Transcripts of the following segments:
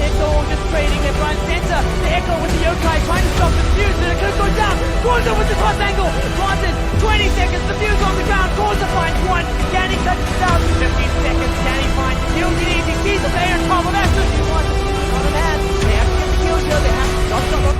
It's all just trading left, right, center. The Echo with the Yokai trying to stop the Fuse, and it could go down. Corza with the cross angle. Martin, 20 seconds. The Fuse on the ground. Corza finds one. Can he cut it down? 15 seconds. Can he find kills? He sees the player on top of that. One. On an hand. They have to get the kill here. They have to stop.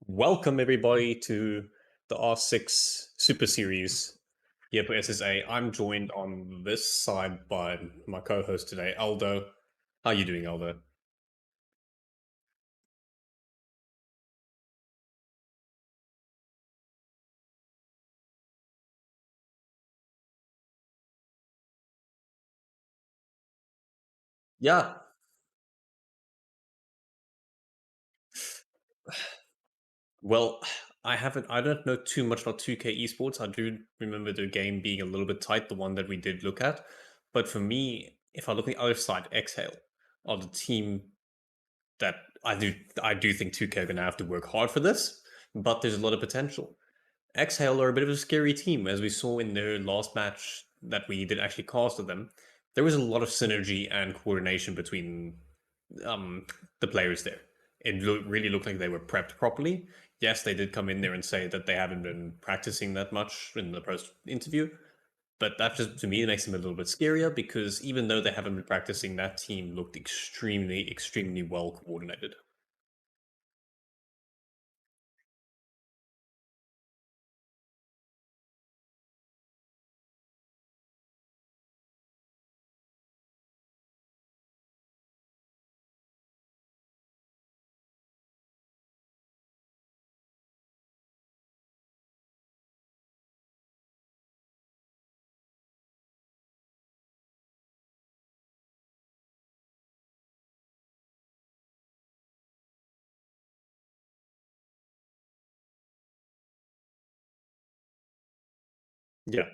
Welcome everybody to the R6 Super Series here for SSA. I'm joined on this side by my co-host today, Aldo. How are you doing, Aldo? Yeah. Well, I don't know too much about 2K Esports. I do remember the game being a little bit tight, the one that we did look at. But for me, if I look at the other side, Xhail are the team that I do think 2K are gonna have to work hard for this, but there's a lot of potential. Xhail are a bit of a scary team, as we saw in their last match that we did actually cast of them. There was a lot of synergy and coordination between um, the players there. Really looked like they were prepped properly. Yes, they did come in there and say that they haven't been practicing that much in the post interview, but that just to me makes them a little bit scarier because even though they haven't been practicing, that team looked extremely well coordinated. Yeah,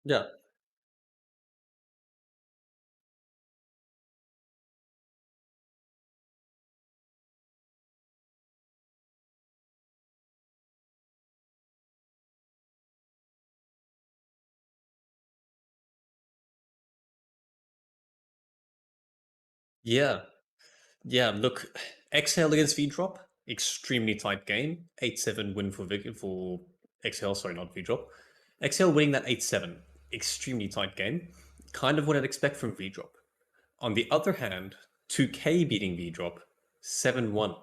yeah, yeah. Yeah, look, Exhale against V Drop, extremely tight game. 8-7 win for for Exhale, sorry, not V Drop. Exhale winning that 8-7, extremely tight game. Kind of what I'd expect from V Drop. On the other hand, 2K beating V Drop 7-1.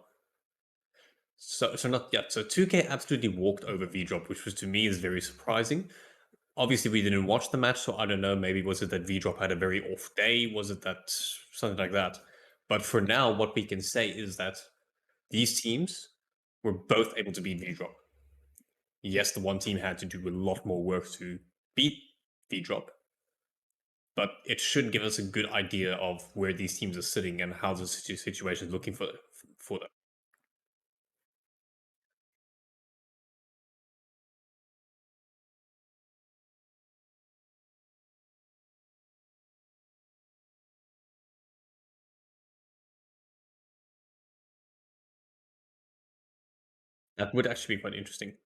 So not yet. So 2K absolutely walked over V Drop, which was to me is very surprising. Obviously, we didn't watch the match, so I don't know. Maybe was it that V Drop had a very off day? Was it that something like that? But for now, what we can say is that these teams were both able to beat V Drop. Yes, the one team had to do a lot more work to beat V Drop, but it should give us a good idea of where these teams are sitting and how the situation is looking for them. That would actually be quite interesting.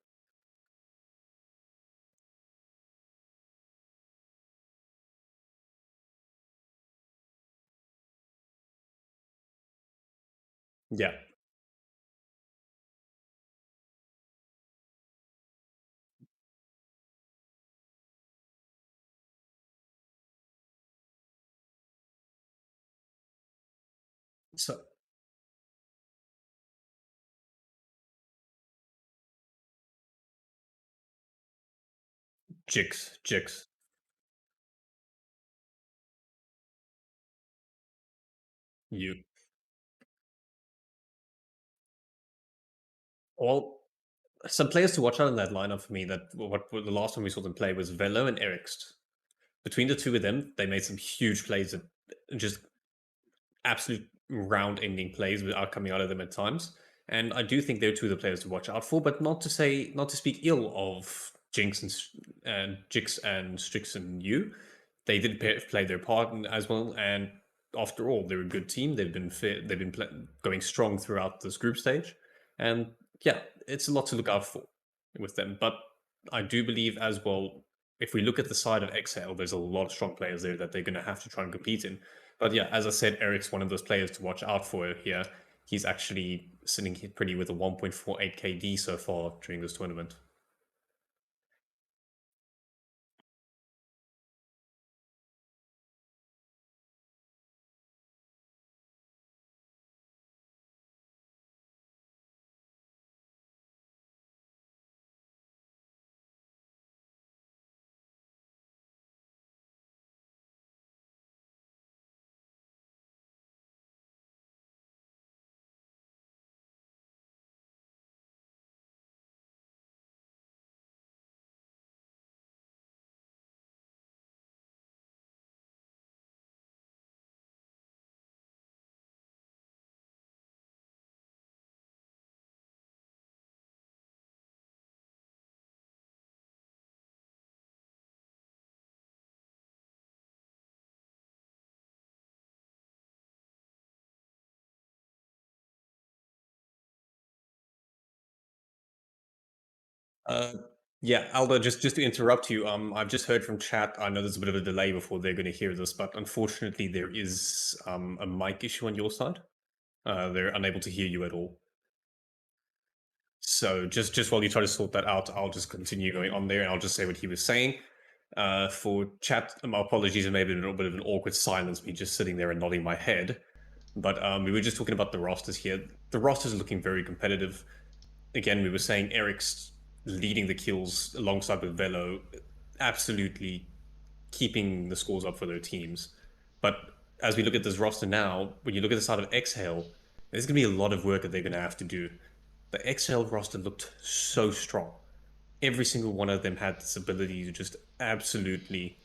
Yeah. So Jix. You. Well, some players to watch out in that lineup for me. That what the last time we saw them play was Velo and Erikst. Between the two of them, they made some huge plays that just absolute round-ending plays without coming out of them at times. And I do think they're two of the players to watch out for, but not to speak ill of Jinx and Jix and Strix and you. They did play their part as well, and after all, they're a good team. They've been going strong throughout this group stage, and yeah, it's a lot to look out for with them. But I do believe as well, if we look at the side of Xhail, there's a lot of strong players there that they're going to have to try and compete in. But yeah, as I said, Eric's one of those players to watch out for here. He's actually sitting here pretty with a 1.48 KD so far during this tournament. Uh, yeah, Aldo, just to interrupt you, I've just heard from chat. I know there's a bit of a delay before they're going to hear this, but unfortunately, there is a mic issue on your side. They're unable to hear you at all. So just while you try to sort that out, I'll just continue going on there, and I'll just say what he was saying. For chat, my apologies, it may have been a little bit of an awkward silence, me just sitting there and nodding my head. But we were just talking about the rosters here. The rosters are looking very competitive. Again, we were saying Eric's leading the kills alongside with Velo, absolutely keeping the scores up for their teams. But as we look at this roster now, when you look at the side of Xhail, there's going to be a lot of work that they're going to have to do. The Xhail roster looked so strong. Every single one of them had this ability to just absolutely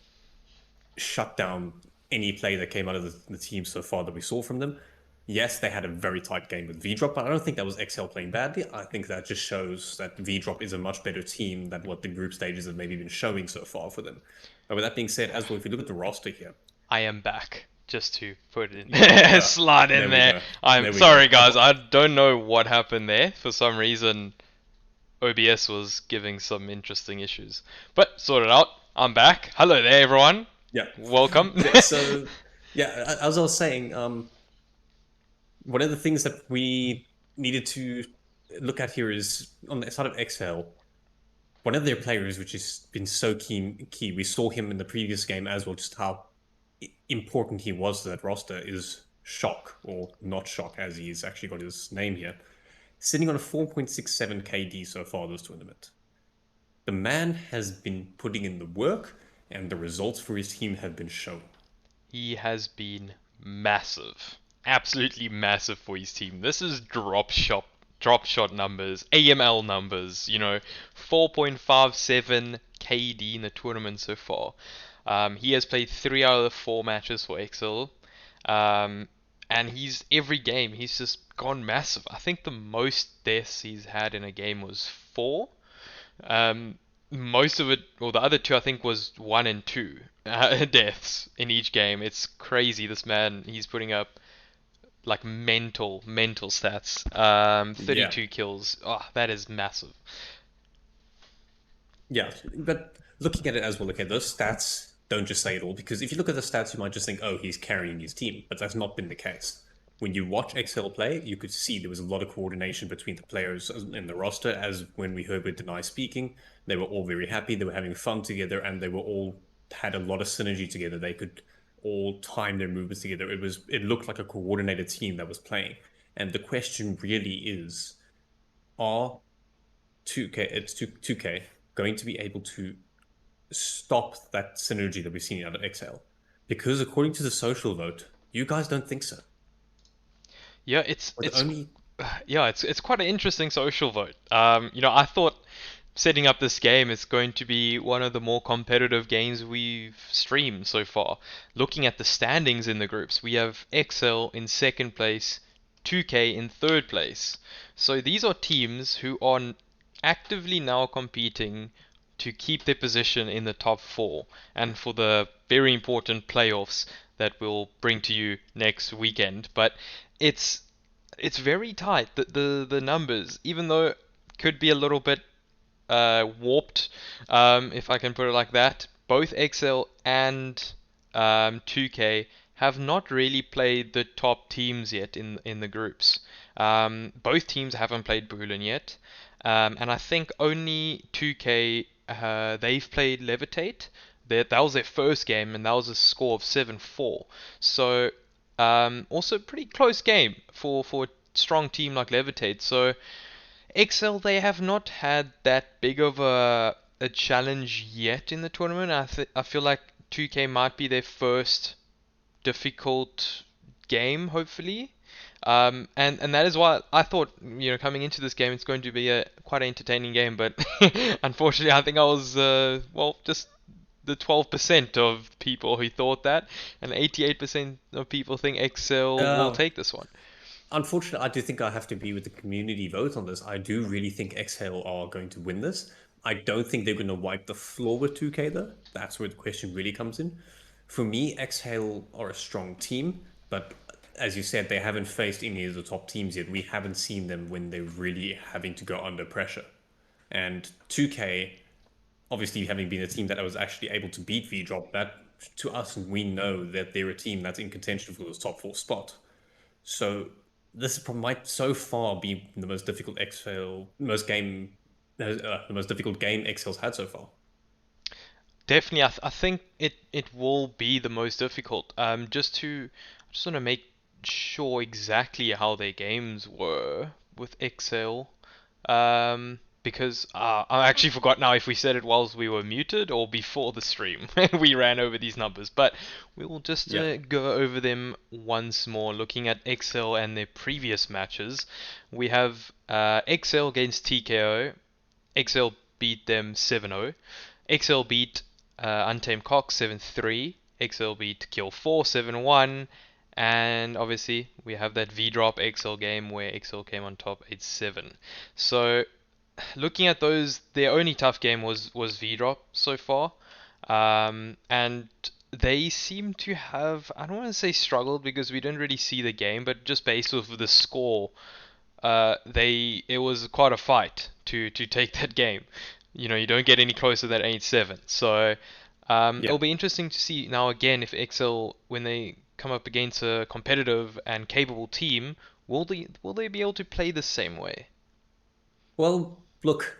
shut down any play that came out of the team so far that we saw from them. Yes, they had a very tight game with V-Drop, but I don't think that was Xhail playing badly. I think that just shows that V-Drop is a much better team than what the group stages have maybe been showing so far for them. But with that being said, as well, if you look at the roster here, I am back. Just to put it in, yeah, slide in there. I'm sorry, guys. I don't know what happened there. For some reason, OBS was giving some interesting issues, but sorted out. I'm back. Hello there, everyone. Yeah, Welcome. so yeah, as I was saying, one of the things that we needed to look at here is on the side of Xhail, one of their players, which has been so key. We saw him in the previous game as well, just how important he was to that roster, is Shock, or not Shock, as he's actually got his name here, sitting on a 4.67 KD so far this tournament. The man has been putting in the work, and the results for his team have been shown. He has been massive. Absolutely massive for his team. This is drop shot numbers, AML numbers, 4.57 KD in the tournament so far. He has played 3 out of the 4 matches for Xhail. And every game he's just gone massive. I think the most deaths he's had in a game was 4. Most of it, well, the other 2 I think was 1 and 2 deaths in each game. It's crazy. This man, he's putting up like mental stats. 32 kills. Oh, that is massive. Yeah, but looking at it as well, okay, those stats don't just say it all, because if you look at the stats, you might just think, oh, he's carrying his team, but that's not been the case. When you watch Xhail play, you could see there was a lot of coordination between the players in the roster, as when we heard with Denai speaking, they were all very happy, they were having fun together, and they were all had a lot of synergy together. They could all time their movements together. It looked like a coordinated team that was playing. And the question really is, are 2K going to be able to stop that synergy that we've seen out of Xhail? Because according to the social vote, you guys don't think so. Yeah, it's Yeah, it's quite an interesting social vote. I thought setting up this game is going to be one of the more competitive games we've streamed so far. Looking at the standings in the groups, we have Excel in second place, 2K in third place. So these are teams who are actively now competing to keep their position in the top four and for the very important playoffs that we'll bring to you next weekend. But it's it's very tight. The numbers, even though could be a little bit warped, if I can put it like that. Both XL and 2K have not really played the top teams yet in the groups. Both teams haven't played Boolean yet, and I think only 2K they've played Levitate. That was their first game, and that was a score of 7-4. So also pretty close game for a strong team like Levitate. So XL, they have not had that big of a challenge yet in the tournament. I feel like 2K might be their first difficult game, hopefully. And that is why I thought, coming into this game, it's going to be a quite an entertaining game. But unfortunately, I think I was, just the 12% of people who thought that, and 88% of people think XL will Uh, take this one. Unfortunately, I do think I have to be with the community vote on this. I do really think Xhail are going to win this. I don't think they're going to wipe the floor with 2K though. That's where the question really comes in. For me, Xhail are a strong team, but as you said, they haven't faced any of the top teams yet. We haven't seen them when they're really having to go under pressure. And 2K, obviously having been a team that was actually able to beat V-Drop, that to us, we know that they're a team that's in contention for this top four spot. So might so far be the most difficult Exfil, the most difficult game Excel's had so far. Definitely, I think it will be the most difficult. I just want to make sure exactly how their games were with Excel. Because I actually forgot now if we said it whilst we were muted or before the stream. We ran over these numbers, but we will just Yeah. go over them once more. Looking at Excel and their previous matches, we have Excel against TKO. XL beat them 7-0. XL beat Untamed Cox 7-3. XL beat Kill 4 7-1. And obviously, we have that V Drop XL game where XL came on top 8-7. So, looking at those, their only tough game was V Drop so far. And they seem to have, I don't want to say struggled because we didn't really see the game, but just based off of the score, it was quite a fight to take that game. You don't get any closer than 8-7. So Yeah. it'll be interesting to see now again if XL, when they come up against a competitive and capable team, will they be able to play the same way? Well, look,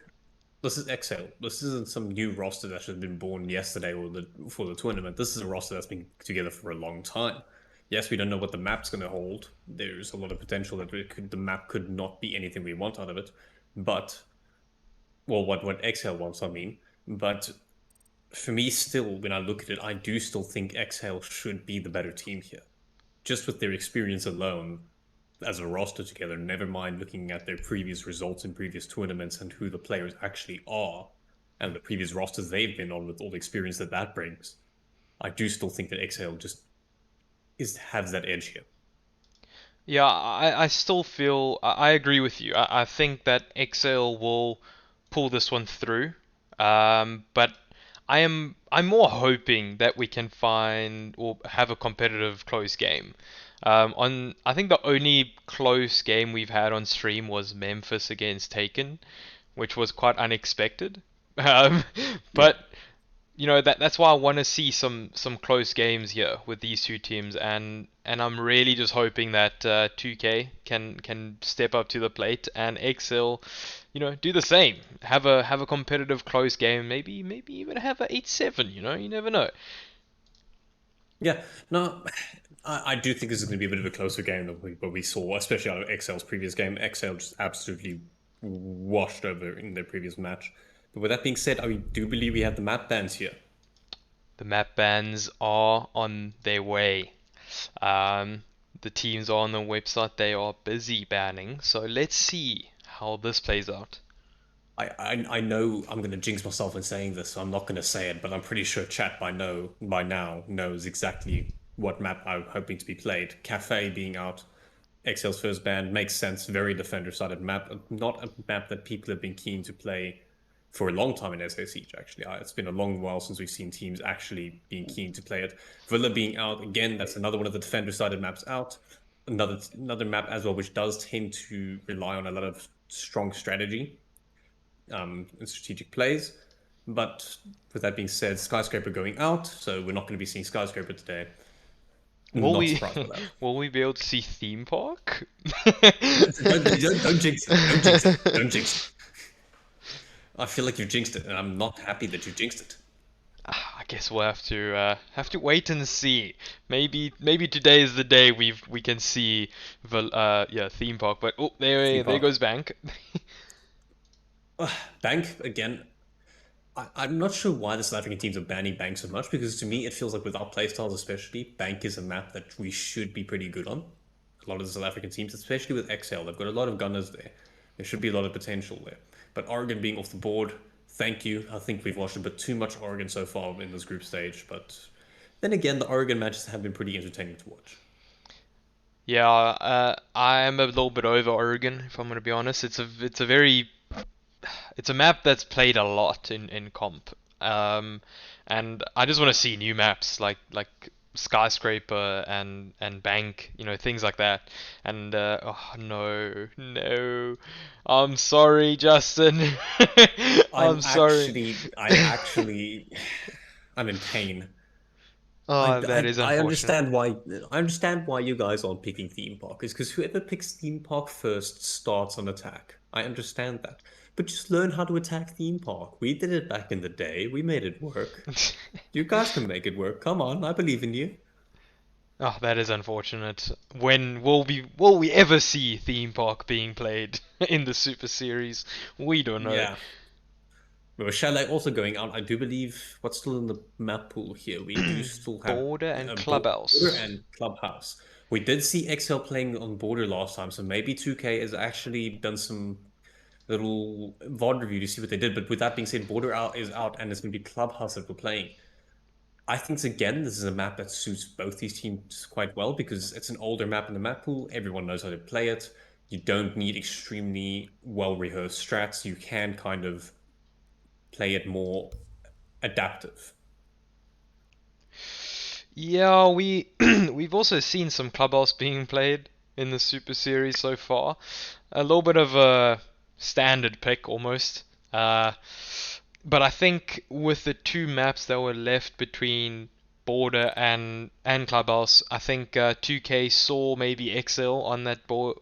this is Excel. This isn't some new roster that should have been born yesterday or for the tournament. This is a roster that's been together for a long time. Yes, we don't know what the map's going to hold. There's a lot of potential that the map could not be anything we want out of it. But, well, what Excel wants, I mean. But for me, still, when I look at it, I do still think Exhale should be the better team here. Just with their experience alone as a roster together, never mind looking at their previous results in previous tournaments and who the players actually are and the previous rosters they've been on with all the experience that brings. I do still think that Exhale just has that edge here. Yeah, I still feel I agree with you. I think that XL will pull this one through. But I'm more hoping that we can find or have a competitive close game. I think the only close game we've had on stream was Memphis against Taken, which was quite unexpected. Um, Yeah. but that's why I want to see some close games here with these two teams, and I'm really just hoping that 2K can step up to the plate and XL, do the same. Have a competitive close game, maybe even have a 8-7. You never know. Yeah, no, I do think this is going to be a bit of a closer game than what we saw, especially out of XL's previous game. XL just absolutely washed over in their previous match. But with that being said, I do believe we have the map bans here. The map bans are on their way. Um, the teams are on the website, they are busy banning. So let's see how this plays out. I know I'm gonna jinx myself in saying this, so I'm not gonna say it, but I'm pretty sure chat by now knows exactly what map I'm hoping to be played. Cafe being out, Xhail's first ban makes sense. Very defender-sided map, not a map that people have been keen to play for a long time in SSA Siege. Actually, it's been a long while since we've seen teams actually being keen to play it. Villa being out again, that's another one of the defender-sided maps out. Another map as well, which does tend to rely on a lot of strong strategy and strategic plays. But with that being said, Skyscraper going out, so we're not going to be seeing Skyscraper today. Will Not we surprised by that. will we be able to see theme park? Don't jinx it. Don't jinx it. Don't jinx it. I feel like you jinxed it, and I'm not happy that you jinxed it. I guess we'll have to wait and see. Maybe today is the day we can see the yeah, theme park. But oh, Theme there park. goes Bank. Bank again. I'm not sure why the South African teams are banning Bank so much, because to me it feels like with our playstyles especially, Bank is a map that we should be pretty good on. A lot of the South African teams, especially with Xhail, they've got a lot of gunners there. There should be a lot of potential there. But Oregon being off the board, thank you. I think we've watched a bit too much Oregon so far in this group stage, but then again, the Oregon matches have been pretty entertaining to watch. Yeah, I am a little bit over Oregon, if I'm gonna be honest. It's a very it's a map that's played a lot in comp. Um, and I just want to see new maps like skyscraper and bank, you know, things like that. And oh no, I'm sorry, Justin. I'm sorry. I'm in pain. Oh, that is I unfortunate. understand why you guys aren't picking theme park is because whoever picks theme park first starts on attack. I understand that, but just learn how to attack theme park. We did it back in the day. We made it work. You guys can make it work. Come on, I believe in you. Oh, that is unfortunate. When will we ever see theme park being played in the Super Series? We don't know. Yeah. But with Chalet also going out, I do believe what's still in the map pool here. We do still have Border and Border Clubhouse. and Clubhouse. We did see XL playing on Border last time, so maybe 2K has actually done some little VOD review to see what they did. But with that being said, Border out is out, and it's going to be Clubhouse that we're playing. I think again, this is a map that suits both these teams quite well because it's an older map in the map pool. Everyone knows how to play it. You don't need extremely well rehearsed strats. You can kind of play it more adaptive. Yeah, we've also seen some Clubhouse being played in the Super Series so far. A little bit of a standard pick almost. But I think with the two maps that were left between Border and Clubhouse, I think 2K saw maybe Xhail on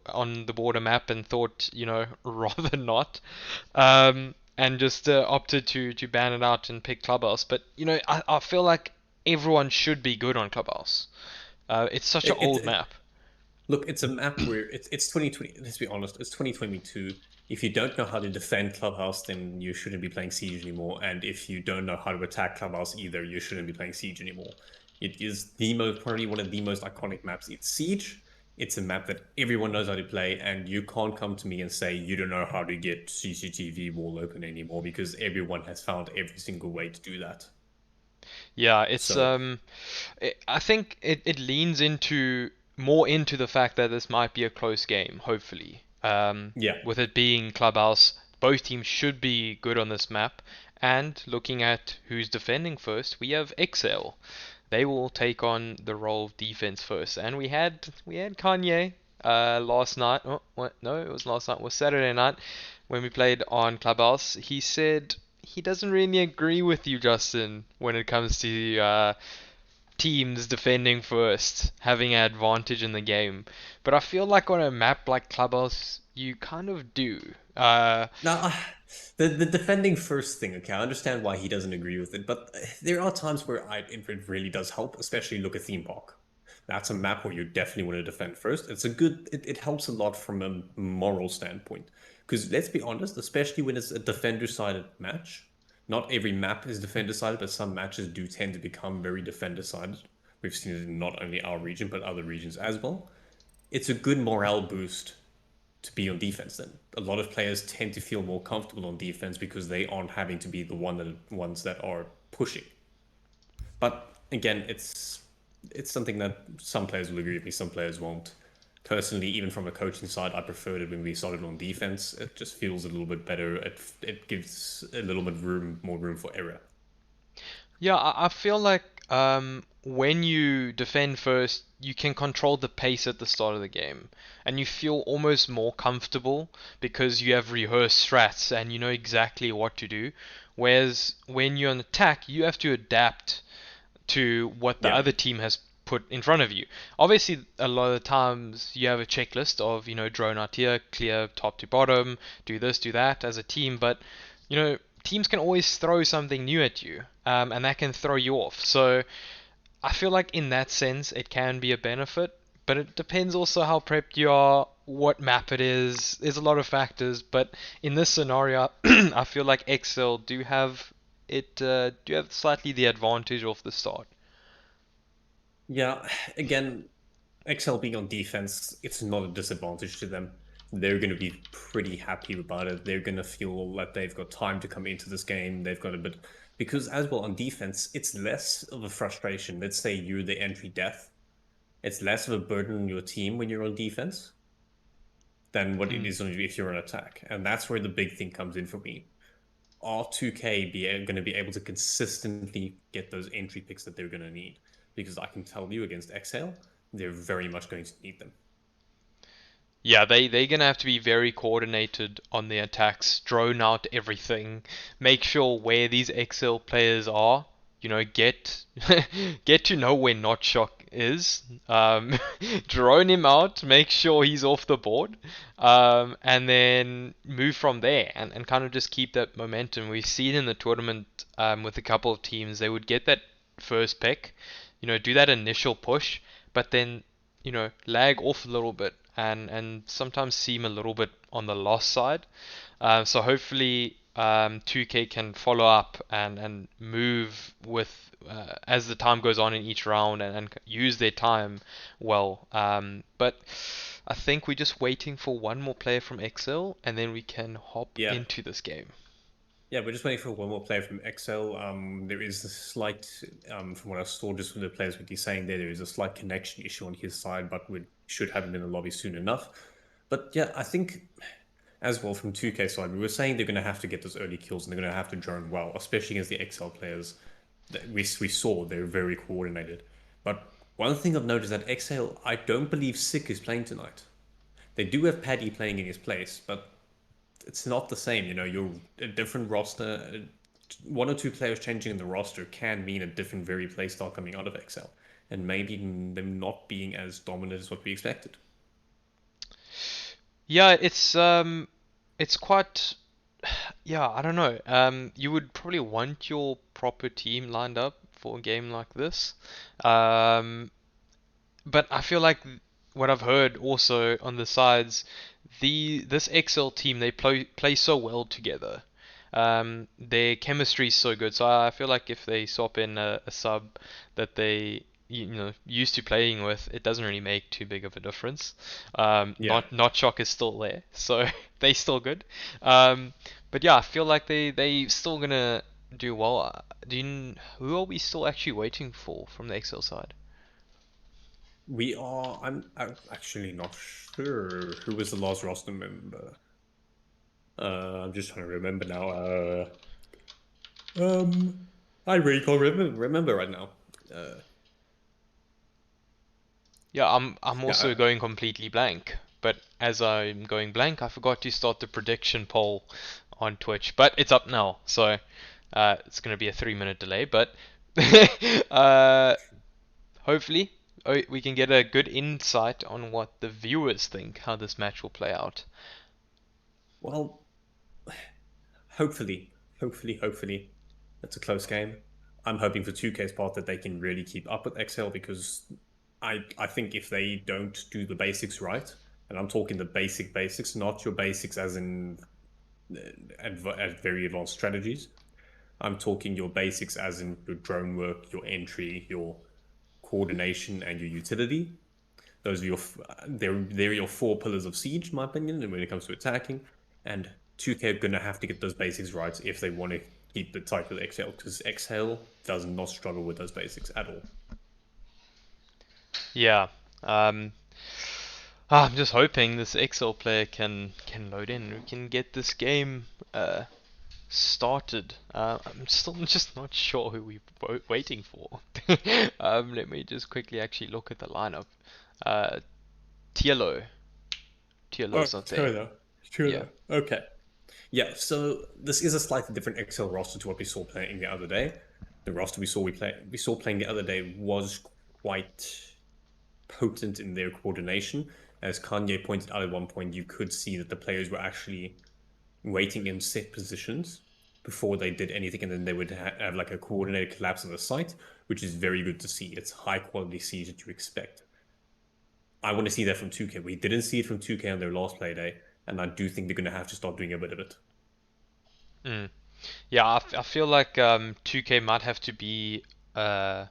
on the Border map and thought, you know, rather not, and just opted to ban it out and pick Clubhouse. But you know, I feel like everyone should be good on Clubhouse. It's such an It, old it, map. Look, it's a map where it's 2020. Let's be honest, it's 2022. If you don't know how to defend Clubhouse, then you shouldn't be playing Siege anymore. And if you don't know how to attack Clubhouse either, you shouldn't be playing Siege anymore. It is probably one of the most iconic maps. It's Siege. It's a map that everyone knows how to play, and you can't come to me and say you don't know how to get CCTV wall open anymore because everyone has found every single way to do that. Yeah, it's So I think it leans into more into the fact that this might be a close game, hopefully. yeah, With it being Clubhouse, both teams should be good on this map. And looking at who's defending first, we have Xhail. They will take on the role of defense first. And we had Kanye last night. Oh, what? No, it was last night. It was Saturday night when we played on Clubhouse. He said he doesn't really agree with you, Justin, when it comes to teams defending first, having an advantage in the game. But I feel like on a map like Clubhouse, you kind of do. now, the defending first thing, okay, I understand why he doesn't agree with it, but there are times where it really does help, especially look at Theme Park. That's a map where you definitely want to defend first. It helps a lot from a moral standpoint. Because let's be honest, especially when it's a defender-sided match, not every map is defender-sided, but some matches do tend to become very defender-sided. We've seen it in not only our region, but other regions as well. it's a good morale boost to be on defense. Then a lot of players tend to feel more comfortable on defense because they aren't having to be the ones that are pushing. But again, it's something that some players will agree with me, some players won't. Personally, even from a coaching side, I preferred it when we started on defense. It just feels a little bit better. It gives a little bit more room for error. Yeah, I feel like when you defend first, you can control the pace at the start of the game, and you feel almost more comfortable because you have rehearsed strats and you know exactly what to do. Whereas when you're on attack, you have to adapt to what the Yeah, other team has put in front of you. Obviously, a lot of the times you have a checklist of, you know, drone out here, clear top to bottom, do this, do that as a team, but, you know, teams can always throw something new at you, and that can throw you off. So I feel like in that sense, it can be a benefit, but it depends also how prepped you are, what map it is. There's a lot of factors, but in this scenario, I feel like Excel do have slightly the advantage off the start. yeah. Again, XL being on defense, it's not a disadvantage to them. They're going to be pretty happy about it. They're going to feel that they've got time to come into this game. They've got a bit because as well on defense, it's less of a frustration. Let's say you're the entry death. It's less of a burden on your team when you're on defense than what it Mm. is if you're on attack. And that's where the big thing comes in for me. Are 2K going to be able to consistently get those entry picks that they're going to need? Because I can tell you against Exhale, they're very much going to need them. Yeah, they're gonna have to be very coordinated on their attacks, drone out everything, make sure where these Excel players are. You know, get get to know where Not Shock is. Drone him out, make sure he's off the board, and then move from there and kind of just keep that momentum. We've seen in the tournament with a couple of teams, they would get that first pick, you know, do that initial push, but then you know, lag off a little bit and sometimes seem a little bit on the lost side. So hopefully 2K can follow up and move with as the time goes on in each round and use their time well. But I think we're just waiting for one more player from Excel and then we can hop Yeah, into this game. yeah, we're just waiting for one more player from Excel. There is a slight, from what I saw, just from the players with you saying there is a slight connection issue on his side, but we should have him in the lobby soon enough. But yeah, I think as well from 2K side, we were saying they're going to have to get those early kills and they're going to have to drone well, especially against the Excel players. That we saw they're very coordinated. But one thing I've noticed that Exhale, I don't believe Sick is playing tonight. They do have Paddy playing in his place, but it's not the same. You know, you're a different roster. One or two players changing in the roster can mean a different very play style coming out of Excel, and maybe them not being as dominant as what we expected. Yeah, it's quite yeah, I don't know. You would probably want your proper team lined up for a game like this. Um, but I feel like what I've heard also on the sides, this XL team they play so well together. Their chemistry is so good. So I feel like if they swap in a sub that they you know used to playing with, it doesn't really make too big of a difference. Yeah. Not Shock is still there, so they still good. Um, but yeah, I feel like they still gonna do well. Who are we still actually waiting for from the XL side? We are. I'm actually not sure who was the last roster member. I'm just trying to remember now. I really can't remember right now. Uh, Yeah, I'm yeah. also going completely blank. But as I'm going blank, I forgot to start the prediction poll on Twitch. But it's up now, so it's gonna be a 3 minute delay. But uh, hopefully we can get a good insight on what the viewers think how this match will play out. Well, hopefully, hopefully, it's a close game. I'm hoping for 2K's part that they can really keep up with XL because I think if they don't do the basics right, and I'm talking the basics, not your basics as in very advanced strategies. I'm talking your basics as in your drone work, your entry, your coordination, and your utility. Those are they're your four pillars of Siege, in my opinion, and when it comes to attacking. And 2K are gonna have to get those basics right if they want to keep the title Xhail, because Xhail does not struggle with those basics at all. Yeah. I'm just hoping this Excel player can load in. We can get this game started. I'm still just not sure who we're waiting for. Let me just quickly actually look at the lineup. Uh, Tielo. Oh, Tielo's not there. Yeah. Turner. Okay. Yeah, so this is a slightly different Excel roster to what we saw playing the other day. The roster we saw playing the other day was quite potent in their coordination. As Kanye pointed out at one point, you could see that the players were actually waiting in set positions before they did anything, and then they would have like a coordinated collapse of the site, which is very good to see. It's high quality siege that you expect. I want to see that from 2K. We didn't see it from 2K on their last play day, and I do think they're going to have to start doing a bit of it. Mm. Yeah, I feel like 2K might have to be a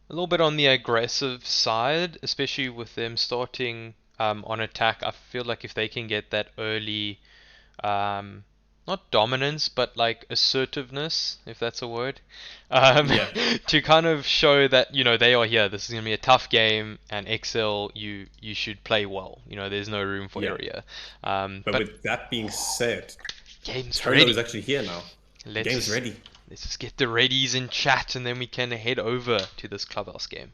little bit on the aggressive side, especially with them starting on attack. I feel like if they can get that early um, not dominance, but like assertiveness, if that's a word, Yeah, to kind of show that they are here. This is gonna be a tough game, and Excel, you should play well. There's no room for yeah. error. But But with that being said, game's Tolo is ready. actually here now. The Let's game's just ready. let's just get the readies in chat, and then we can head over to this clubhouse game.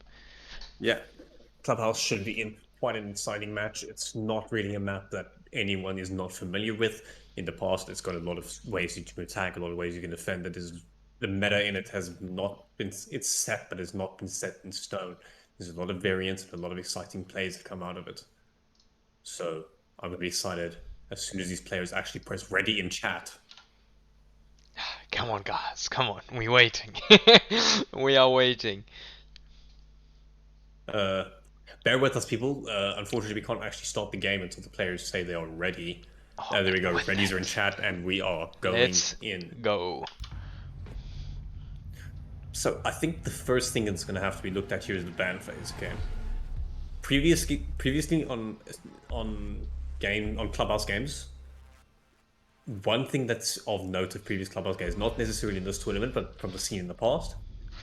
Yeah, Clubhouse should be in quite an exciting match. It's not really a map that anyone is not familiar with. In the past, it's got a lot of ways you can attack, a lot of ways you can defend. The meta in it has not been, it's set, but it's not been set in stone. There's a lot of variance and a lot of exciting plays that come out of it. So I'm gonna be excited as soon as these players actually press ready in chat. Come on, guys. Come on. We're waiting. We are waiting. Uh, Bear with us, people. Unfortunately, we can't actually start the game until the players say they are ready. Oh, There we go. with Readies are in that, chat, and we are going let's in. go. So I think the first thing that's going to have to be looked at here is the ban phase. Okay. Previously on Clubhouse games, one thing that's of note of previous Clubhouse games, not necessarily in this tournament, but from the scene in the past,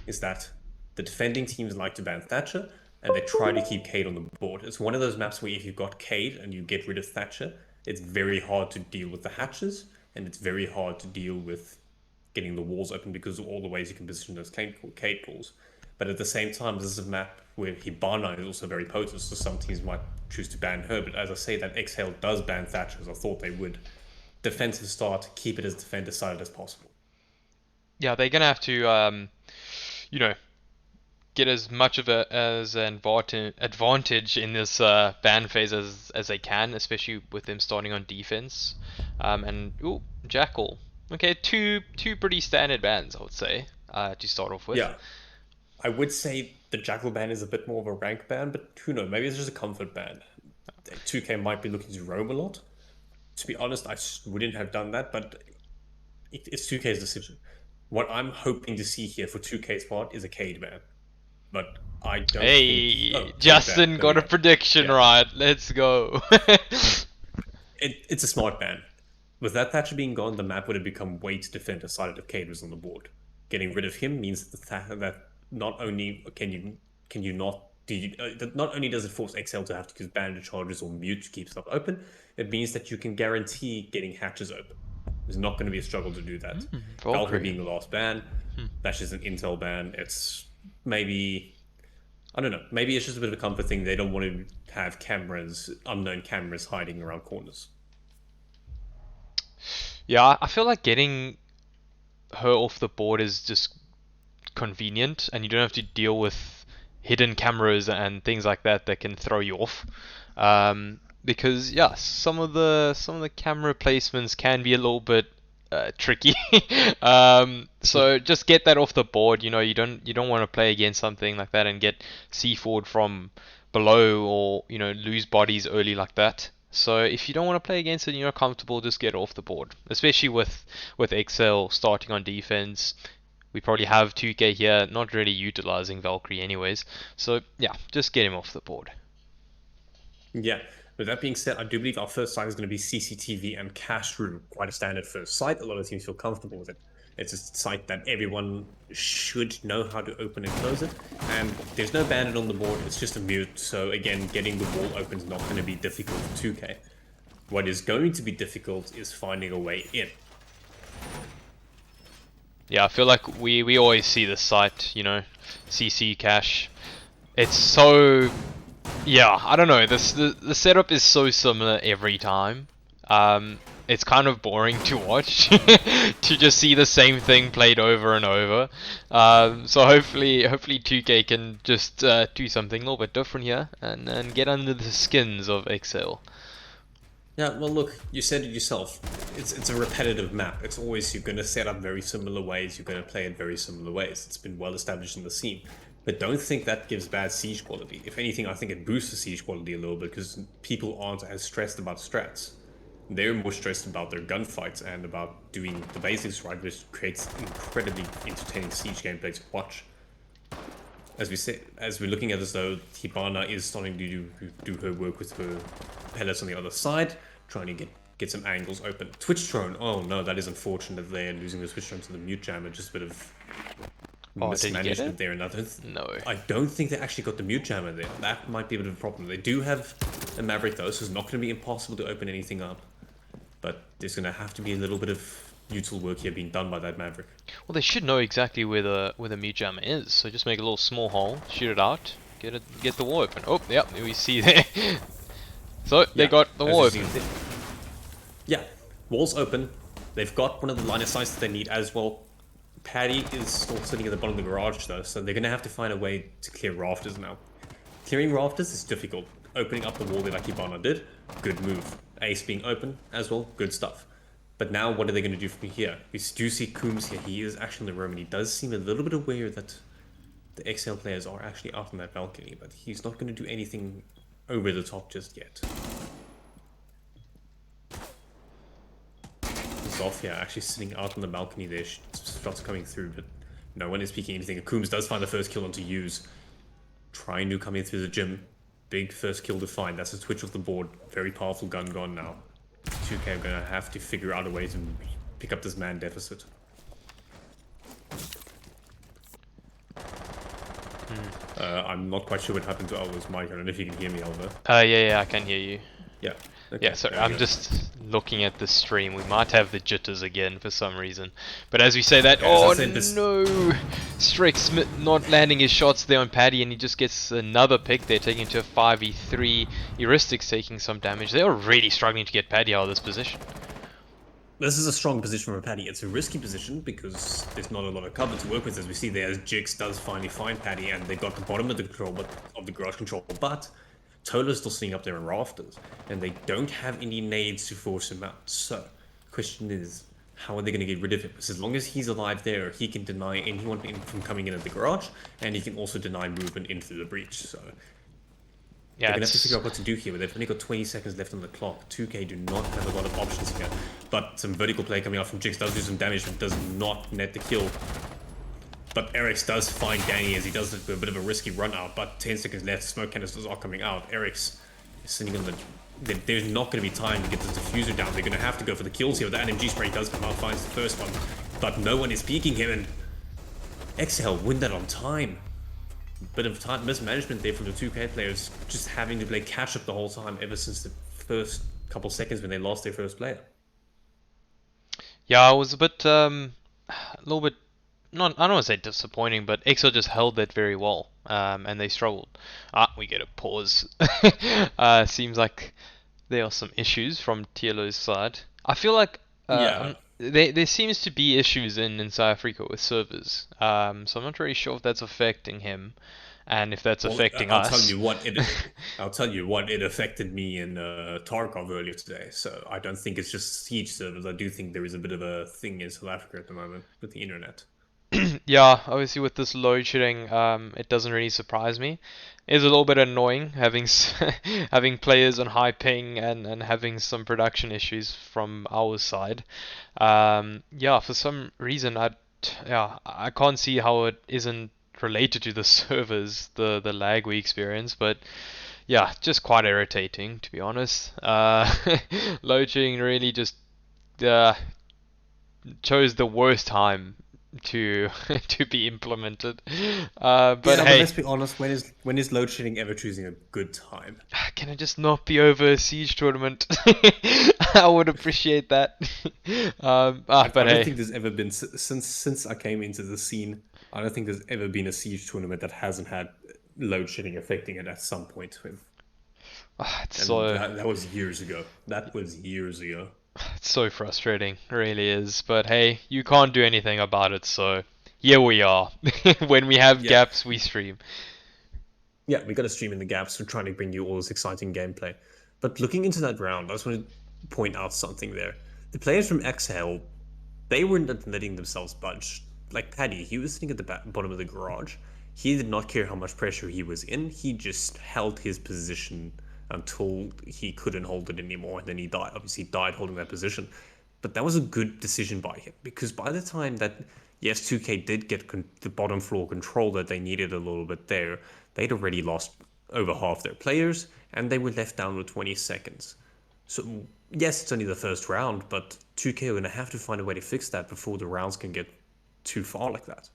is that the defending teams like to ban Thatcher, and they try to keep Cade on the board. It's one of those maps where if you've got Cade and you get rid of Thatcher, it's very hard to deal with the hatches, and it's very hard to deal with getting the walls open because of all the ways you can position those Cade calls. But at the same time, this is a map where Hibana is also very potent, so some teams might choose to ban her. But as I say, that Xhail does ban Thatcher, as I thought they would. Defensive start, keep it as defender sided as possible. Yeah, they're gonna have to, you know, get as much of an advantage in this ban phase as they can, especially with them starting on defense. And ooh, Jackal. Okay, two pretty standard bans, I would say, to start off with. Yeah, I would say the Jackal ban is a bit more of a rank ban, but who knows? Maybe it's just a comfort ban. 2K might be looking to roam a lot. To be honest, I wouldn't have done that, but it's 2K's decision. What I'm hoping to see here for 2K's part is a Cade ban. But I don't Hey, think... Oh, Justin got a go. prediction Yeah. right. Let's go. It's a smart ban. With that Thatcher being gone, the map would have become way to defend decided if Cade was on the board. Getting rid of him means that not only can you not that not only does it force XL to have to use bandage charges or mute to keep stuff open, it means that you can guarantee getting hatches open. There's not going to be a struggle to do that. Valkyrie being the last ban, that's just an intel ban. It's maybe, I don't know, maybe it's just a bit of a comfort thing. They don't want to have unknown cameras hiding around corners. Yeah, I feel like getting her off the board is just convenient, and you don't have to deal with hidden cameras and things like that that can throw you off. Because yeah, some of the camera placements can be a little bit tricky. So just get that off the board. You don't want to play against something like that and get C4'd from below, or lose bodies early like that. So if you don't want to play against it and you're not comfortable, just get it off the board. Especially with Excel starting on defense. We probably have 2K here, not really utilizing Valkyrie anyways. So yeah, just get him off the board. Yeah. With that being said, I do believe our first site is going to be CCTV and cash room. Quite a standard first site. A lot of teams feel comfortable with it. It's a site that everyone should know how to open and close it. And there's no bandit on the board. It's just a mute. So again, getting the wall open is not going to be difficult for 2K. What is going to be difficult is finding a way in. Yeah, I feel like we always see this site, you know, CC cache. It's so, yeah, I don't know. The setup is so similar every time. It's kind of boring to watch to just see the same thing played over and over. So hopefully 2K can just do something a little bit different here and get under the skins of Xhail. Yeah, well, look, you said it yourself. It's a repetitive map. It's always you're going to set up very similar ways. You're going to play it very similar ways. It's been well established in the scene. But don't think that gives bad siege quality. If anything, I think it boosts the siege quality a little bit because people aren't as stressed about strats. They're more stressed about their gunfights and about doing the basics right, which creates incredibly entertaining siege gameplay to watch. As we're looking at this though, Hibana is starting to do her work with her pellets on the other side, trying to get some angles open. Twitch drone, oh no, that is unfortunate. They're losing the switch drone to the mute jammer. Just a bit of Oh, did you get mismanagement it? there. Another. No. I don't think they actually got the mute jammer there. That might be a bit of a problem. They do have a Maverick though, so it's not going to be impossible to open anything up. But there's going to have to be a little bit of neutral work here being done by that Maverick. Well, they should know exactly where the mute jammer is. So just make a little small hole, shoot it out, get the wall open. Oh, yep, we see there. So they got the wall open. Yeah, wall's open. They've got one of the line of sights that they need as well. Paddy is still sitting at the bottom of the garage though, so they're going to have to find a way to clear rafters now. Clearing rafters is difficult. Opening up the wall like Ibana did, good move. Ace being open as well, good stuff. But now what are they going to do from here? We do see Coombs here. He is actually in the room and he does seem a little bit aware that the Xhail players are actually out on that balcony, but he's not going to do anything over the top just yet. Zofia actually sitting out on the balcony there. Shots coming through, but no one is peeking anything. Coombs does find the first kill onto use. Trying to come in through the gym. Big first kill to find. That's a twitch off the board. Very powerful gun gone now. 2K are going to have to figure out a way to pick up this man deficit. I'm not quite sure what happened to Alva's mic. I don't know if you can hear me, Alva. Yeah, I can hear you. Yeah. Okay, Yeah, sorry, I'm just looking at the stream. We might have the jitters again for some reason. But as we say that, oh no! Strix not landing his shots there on Paddy, and he just gets another pick there, taking to a 5v3. Heuristics taking some damage. They're really struggling to get Paddy out of this position. This is a strong position for Paddy. It's a risky position because there's not a lot of cover to work with, as we see there. As Jix does finally find Paddy, and they got the bottom of the control, of the garage control, but Tola's still sitting up there in rafters, and they don't have any nades to force him out. So, question is, how are they going to get rid of him? Because as long as he's alive there, he can deny anyone from coming in at the garage, and he can also deny movement into the breach. So, yeah, they're going to have to figure out what to do here, but they've only got 20 seconds left on the clock. 2K do not have a lot of options here, but some vertical play coming out from Jix does do some damage, but does not net the kill. But Eric's does find Danny as he does a bit of a risky run out, but 10 seconds left, smoke canisters are coming out. Eric's sitting on the... There's not going to be time to get the diffuser down. They're going to have to go for the kills here. The NMG spray does come out, finds the first one, but no one is peeking him, and Xhail win that on time. Bit of time mismanagement there from the 2K players, just having to play catch up the whole time ever since the first couple seconds when they lost their first player. Yeah, I was a bit, a little bit, not, I don't want to say disappointing, but Xhail just held that very well, and they struggled. We get a pause. Seems like there are some issues from TLO's side. I feel like there seems to be issues in South Africa with servers, so I'm not really sure if that's affecting him, and if that's affecting us. I'll tell you what, it affected me in Tarkov earlier today, so I don't think it's just Siege servers. I do think there is a bit of a thing in South Africa at the moment with the internet. Yeah, obviously with this load shedding, it doesn't really surprise me. It's a little bit annoying having having players on high ping and having some production issues from our side. Yeah, for some reason I can't see how it isn't related to the servers, the lag we experience, but Yeah, just quite irritating to be honest. Load shedding really just uh, chose the worst time to to be implemented. But Yeah, but hey, let's be honest. When is load shedding ever choosing a good time? can it just not be over a siege tournament? I would appreciate that. I But don't hey, think there's ever been since I came into the scene. I don't think there's ever been a siege tournament that hasn't had load shedding affecting it at some point. it's And so that was years ago. That was years ago. it's so frustrating, really is. But hey, you can't do anything about it, so here we are. When we have Yeah, gaps, we stream. yeah, we got to stream in the gaps. We're trying to bring you all this exciting gameplay. But looking into that round, I just want to point out something there. The players from Xhail, they weren't letting themselves budge. Like Paddy, he was sitting at the bottom of the garage. He did not care how much pressure he was in. He just held his position until he couldn't hold it anymore. And then he died. Obviously, he died holding that position. But that was a good decision by him because by the time that, yes, 2K did get the bottom floor control that they needed a little bit there, they'd already lost over half their players and they were left down with 20 seconds. So, yes, it's only the first round, but 2K are going to have to find a way to fix that before the rounds can get too far like that.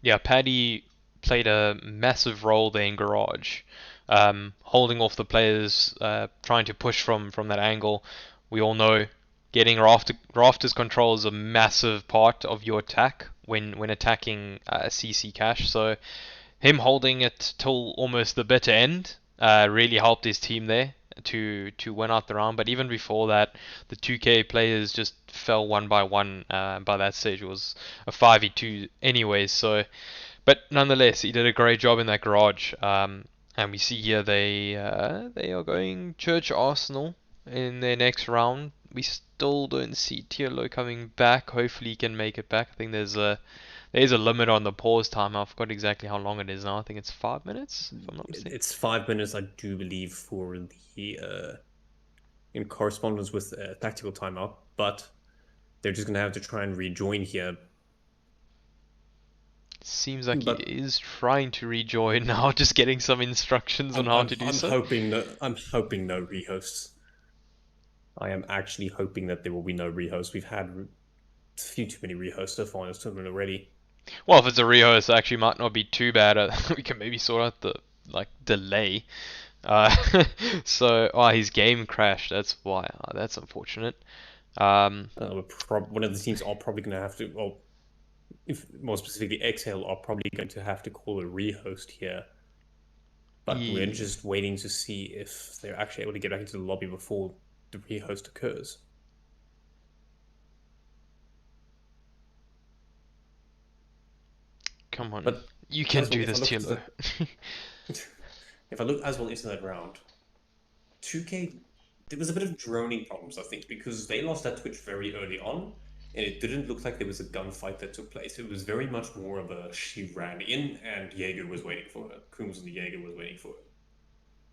Yeah, Paddy played a massive role there in Garage, holding off the players, trying to push from that angle. We all know getting rafters control is a massive part of your attack when attacking CC cache. So him holding it till almost the bitter end really helped his team there to win out the round. But even before that, the 2K players just fell one by one. By that stage, it was a 5v2 anyways. So, but nonetheless, he did a great job in that garage. And we see here they are going Church Arsenal in their next round. We still don't see Tierlo coming back. Hopefully, he can make it back. I think there's a limit on the pause time. I forgot exactly how long it is now. I think it's 5 minutes, if I'm not mistaken. It's 5 minutes, I do believe, for the in correspondence with tactical timeout, but they're just going to have to try and rejoin here. Seems like he But is trying to rejoin now, just getting some instructions on I'm, how I'm, to do I'm so. hoping I'm hoping no rehosts. I am actually hoping that there will be no rehosts. We've had a few too many rehosts so far in this tournament already. Well, if it's a rehost, it actually might not be too bad. We can maybe sort out the delay. Uh, so, his game crashed. That's why. That's unfortunate. Um, One of the teams are probably going to have to, well, if more specifically, Xhail are probably going to have to call a rehost here. But we're ye- just waiting to see if they're actually able to get back into the lobby before the rehost occurs. Come on, But you can as well, do this, Tilo. if I look as well into that round, 2K, there was a bit of droning problems, I think, because they lost that Twitch very early on, and it didn't look like there was a gunfight that took place. It was very much more of a she ran in, and Jaeger was waiting for her. Coombs and the Jaeger was waiting for her.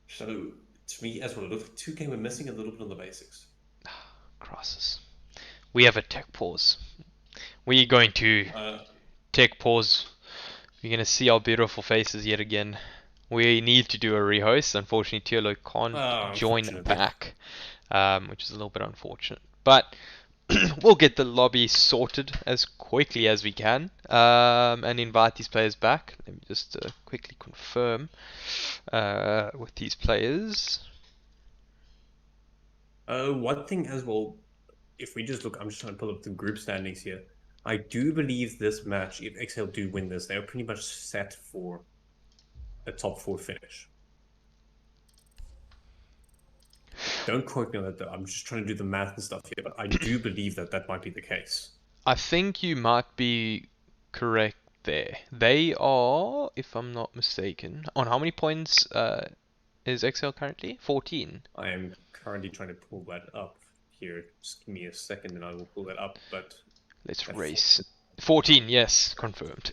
So, to me, as well, it looked like 2K were missing a little bit on the basics. Crosses. We have a tech pause. We're going to Uh, tech pause. We're going to see our beautiful faces yet again. We need to do a rehost. Unfortunately, Tilo can't join Unfortunately. back, which is a little bit unfortunate. But we'll get the lobby sorted as quickly as we can and invite these players back. Let me just quickly confirm with these players. One thing as well, if we just look, I'm just trying to pull up the group standings here. I do believe this match, if Xhail do win this, they're pretty much set for a top 4 finish. Don't quote me on that though. I'm just trying to do the math and stuff here, but I do believe that that might be the case. I think you might be correct there. They are, if I'm not mistaken, on how many points is Xhail currently? 14. I am currently trying to pull that up here. Just give me a second and I will pull that up, but Let's at race. 14, yes, confirmed.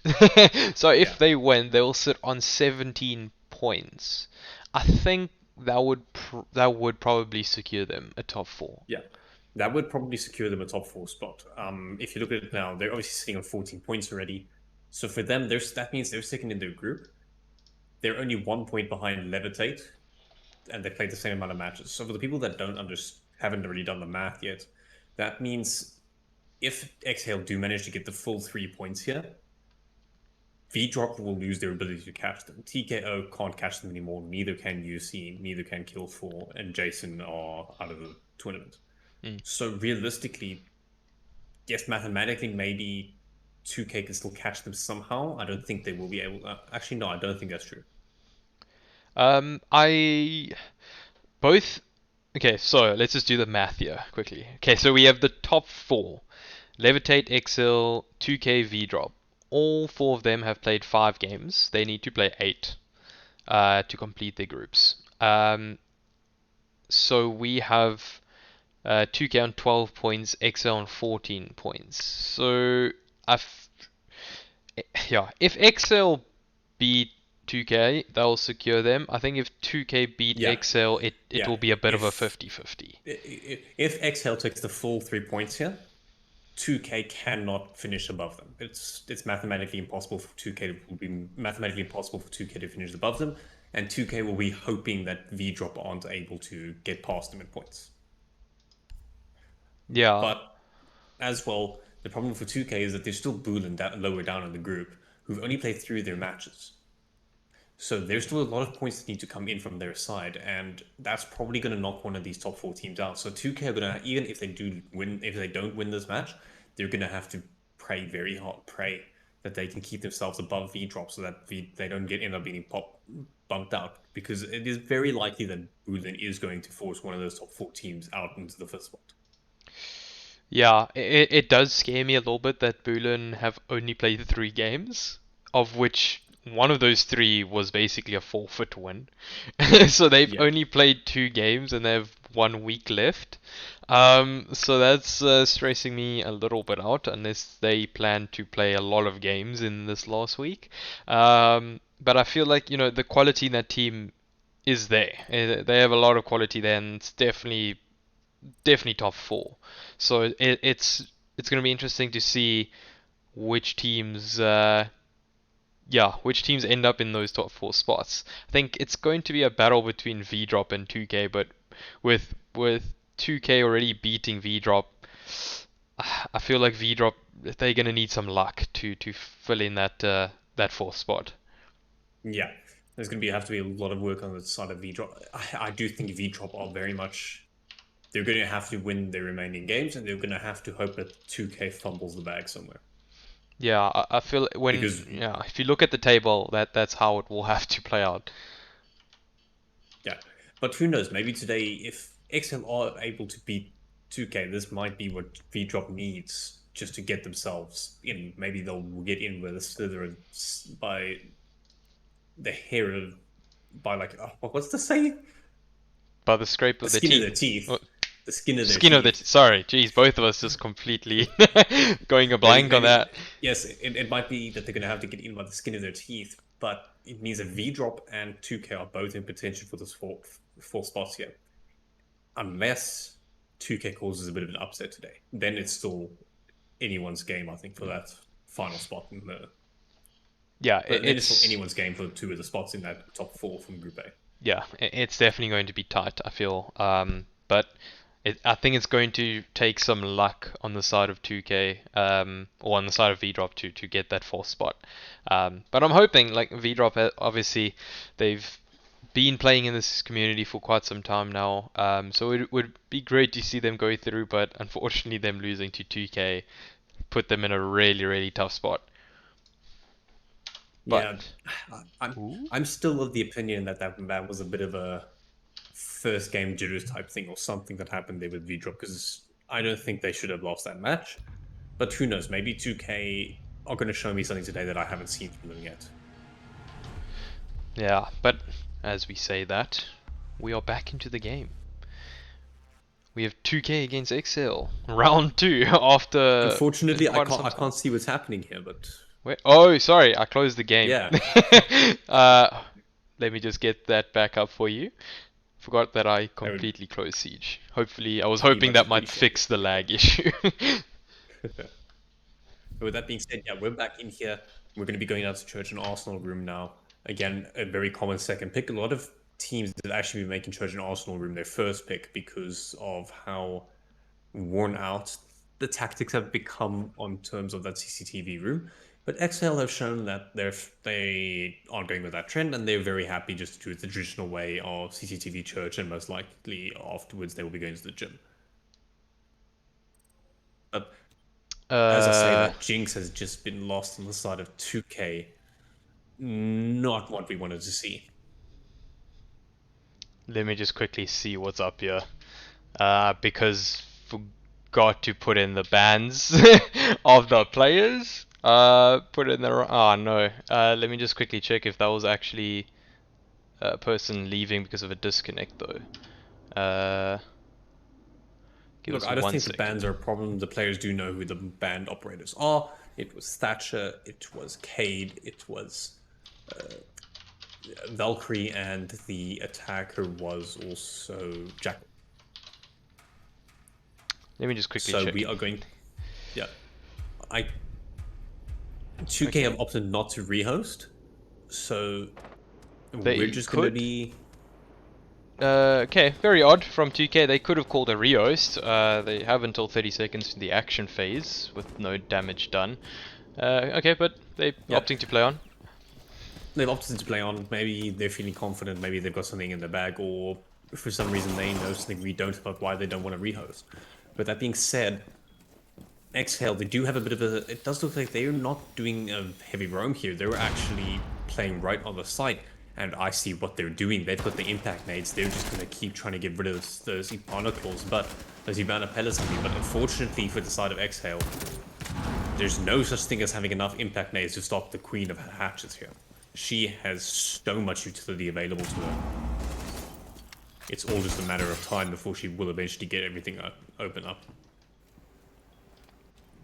So if Yeah. they win, they will sit on 17 points. I think that would probably secure them a top 4. Yeah, that would probably secure them a top 4 spot. If you look at it now, they're obviously sitting on 14 points already. So for them, that means they're second in their group. They're only 1 point behind Levitate, and they played the same amount of matches. So for the people that haven't really done the math yet, that means if Xhail do manage to get the full 3 points here, V-Drop will lose their ability to catch them. TKO can't catch them anymore. Neither can UC, neither can Kill4, and Jason are out of the tournament. So realistically, yes, mathematically, maybe 2K can still catch them somehow. I don't think they will be able to. Actually, no, I don't think that's true. I both. Okay, so let's just do the math here quickly. Okay, so we have the top 4: Levitate, Xhail, 2K, V-Drop. All 4 of them have played 5 games. They need to play 8 to complete their groups. So we have 2K on 12 points, Xhail on 14 points. So if Xhail beat 2K, they'll secure them. I think if 2K beat Xhail, it will be a bit of a 50-50. If Xhail takes the full 3 points here, 2K cannot finish above them. It's mathematically impossible for 2K. It will be mathematically impossible for 2K to finish above them, and 2K will be hoping that V-Drop aren't able to get past them in points. Yeah. But as well, the problem for 2K is that there's still Boolean lower down in the group who've only played 3 of their matches. So there's still a lot of points that need to come in from their side, and that's probably going to knock one of these top 4 teams out. So 2K are going to, even if they don't win this match, they're going to have to very hard that they can keep themselves above V-Drop so that they don't end up being bumped out, because it is very likely that Boolean is going to force one of those top 4 teams out into the first spot. Yeah, it does scare me a little bit that Boolean have only played 3 games, of which one of those 3 was basically a forfeit win. So they've only played 2 games and they have 1 week left. So that's stressing me a little bit out, unless they plan to play a lot of games in this last week. But I feel like, the quality in that team is there. They have a lot of quality there, and it's definitely top 4. So it's going to be interesting to see which teams which teams end up in those top 4 spots. I think it's going to be a battle between V-Drop and 2K, but with 2K already beating V-Drop, I feel like V-Drop, they're going to need some luck to fill in that 4th spot. Yeah, there's going to have to be a lot of work on the side of V-Drop. I do think V-Drop are very much, they're going to have to win their remaining games, and they're going to have to hope that 2K fumbles the bag somewhere. Yeah, I feel if you look at the table, that's how it will have to play out. Yeah, but who knows? Maybe today, if Xhail are able to beat 2K, this might be what V-Drop needs just to get themselves in. Maybe they'll get in with a slither by the hair of, by like, what's the saying? By the scrape of the skin of their teeth. The skin of their teeth. Sorry, geez, both of us just completely going a blank on that. Yes, it might be that they're going to have to get in by the skin of their teeth, but it means that V-Drop and 2K are both in potential for this four spots here. Unless 2K causes a bit of an upset today, then it's still anyone's game, I think, for that final spot in the... Yeah, it's still anyone's game for 2 of the spots in that top 4 from Group A. Yeah, it's definitely going to be tight, I feel. But I think it's going to take some luck on the side of 2K, or on the side of V-Drop to get that 4th spot. But I'm hoping, like, V-Drop, obviously, they've been playing in this community for quite some time now. So it would be great to see them go through, but unfortunately them losing to 2K put them in a really, really tough spot. But yeah, I'm still of the opinion that was a bit of a first game jitters type thing, or something that happened there with V-Drop, because I don't think they should have lost that match. But who knows? Maybe 2K are going to show me something today that I haven't seen from them yet. Yeah, but as we say that, we are back into the game. We have 2K against Xhail, round 2 after. Unfortunately, I can't see what's happening here, but. Wait, oh, sorry, I closed the game. Yeah. Let me just get that back up for you. Forgot that I completely closed Siege. Hopefully, I was hoping that might fix the lag issue. With that being said, yeah, we're back in here. We're going to be going out to Church and Arsenal room now. Again, a very common second pick. A lot of teams that actually be making Trojan Arsenal room their first pick because of how worn out the tactics have become on terms of that CCTV room. But Xhail have shown that they aren't going with that trend, and they're very happy just to do it the traditional way of CCTV church, and most likely afterwards they will be going to the gym. But as I say, that Jinx has just been lost on the side of 2K. Not what we wanted to see. Let me just quickly see what's up here. Because forgot to put in the bans of the players. Put in the oh no. Let me just quickly check if that was actually a person leaving because of a disconnect though. Give Look, us I don't one think second. the bans are a problem. The players do know who the band operators are. It was Thatcher, it was Cade, it was Valkyrie, and the attacker was also Jack. Let me just quickly So check. we are going. Yeah, 2K have opted not to rehost, so we're just going to be. Okay, very odd from 2K. They could have called a rehost. They have until 30 seconds in the action phase with no damage done. Okay, but they're opting to play on. They've opted to play on. Maybe they're feeling confident. Maybe they've got something in the bag, or for some reason they know something we don't about why they don't want to rehost. But that being said, Xhail, they do have a bit of a. It does look like they're not doing a heavy roam here. They're actually playing right on the site, and I see what they're doing. They've got the impact nades. They're just going to keep trying to get rid of those Ivana claws, but those Ivana pellets. But unfortunately for the side of Xhail, there's no such thing as having enough impact nades to stop the Queen of Hatches here. She has so much utility available to her. It's all just a matter of time before she will eventually get everything open up.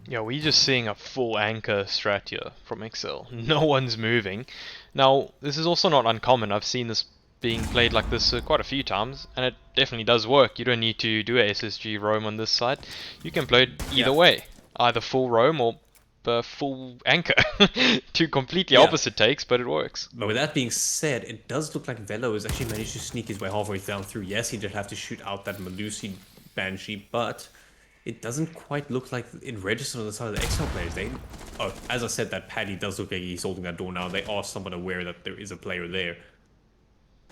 Yeah, we're just seeing a full anchor strat here from Xhail. No one's moving. Now, this is also not uncommon. I've seen this being played like this quite a few times, and it definitely does work. You don't need to do a SSG roam on this side. You can play it either way. Either full roam or full anchor. Two completely opposite takes, but it works. But with that being said, it does look like Velo has actually managed to sneak his way halfway down through. Yes, he did have to shoot out that Melusi Banshee, but it doesn't quite look like it registered on the side of the Xhail players. As I said, that Paddy does look like he's holding that door now. They are somewhat aware that there is a player there.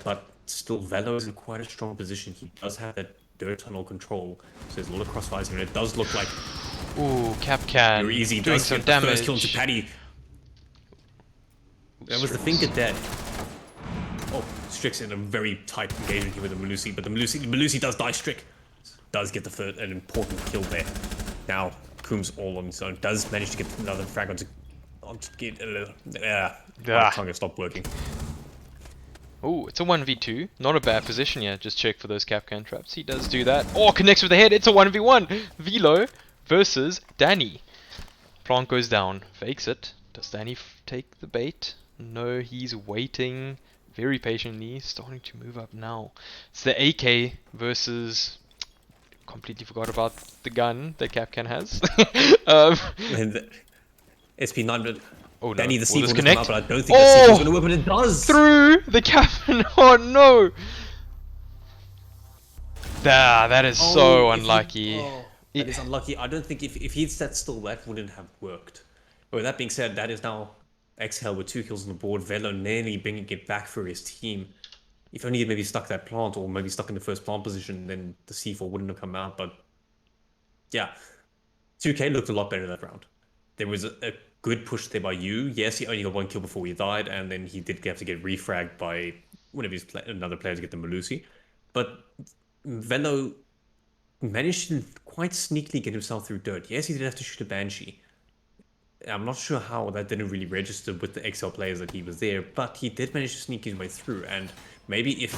But still, Velo is in quite a strong position. He does have that dirt tunnel control, so there's a lot of crossfires here, and it does look like... Ooh, Capcan You're easy, doing does some get damage. The first kill to Paddy. That was the finger dead. Oh, Strix in a very tight engagement here with the Melusi, but the Melusi does die. Strix does get an important kill there. Now, Coombs all on his own, does manage to get another frag onto get a little... my tongue has stopped working. Oh, it's a 1v2. Not a bad position yet. Just check for those Capcan traps. He does do that. Oh, connects with the head. It's a 1v1. Velo versus Danny. Plant goes down. Fakes it. Does Danny take the bait? No, he's waiting very patiently. Starting to move up now. It's the AK versus... Completely forgot about the gun that Capcan has. SP9... Oh no, Danny, the will C4 this will come connect? out, but I don't think the C4 is going to work, but it does! Through the cabin! Oh no! That is so unlucky. That is unlucky. I don't think if he'd sat still, that wouldn't have worked. But with that being said, that is now Xhail with 2 kills on the board. Velo nearly bringing it back for his team. If only he'd maybe stuck that plant, or maybe stuck in the first plant position, then the C4 wouldn't have come out. But yeah, 2K looked a lot better that round. There was a good push there by you. Yes, he only got 1 kill before he died, and then he did have to get refragged by one of his another player to get the Melusi. But Velo managed to quite sneakily get himself through dirt. Yes, he did have to shoot a Banshee. I'm not sure how that didn't really register with the Xhail players that he was there, but he did manage to sneak his way through. And maybe if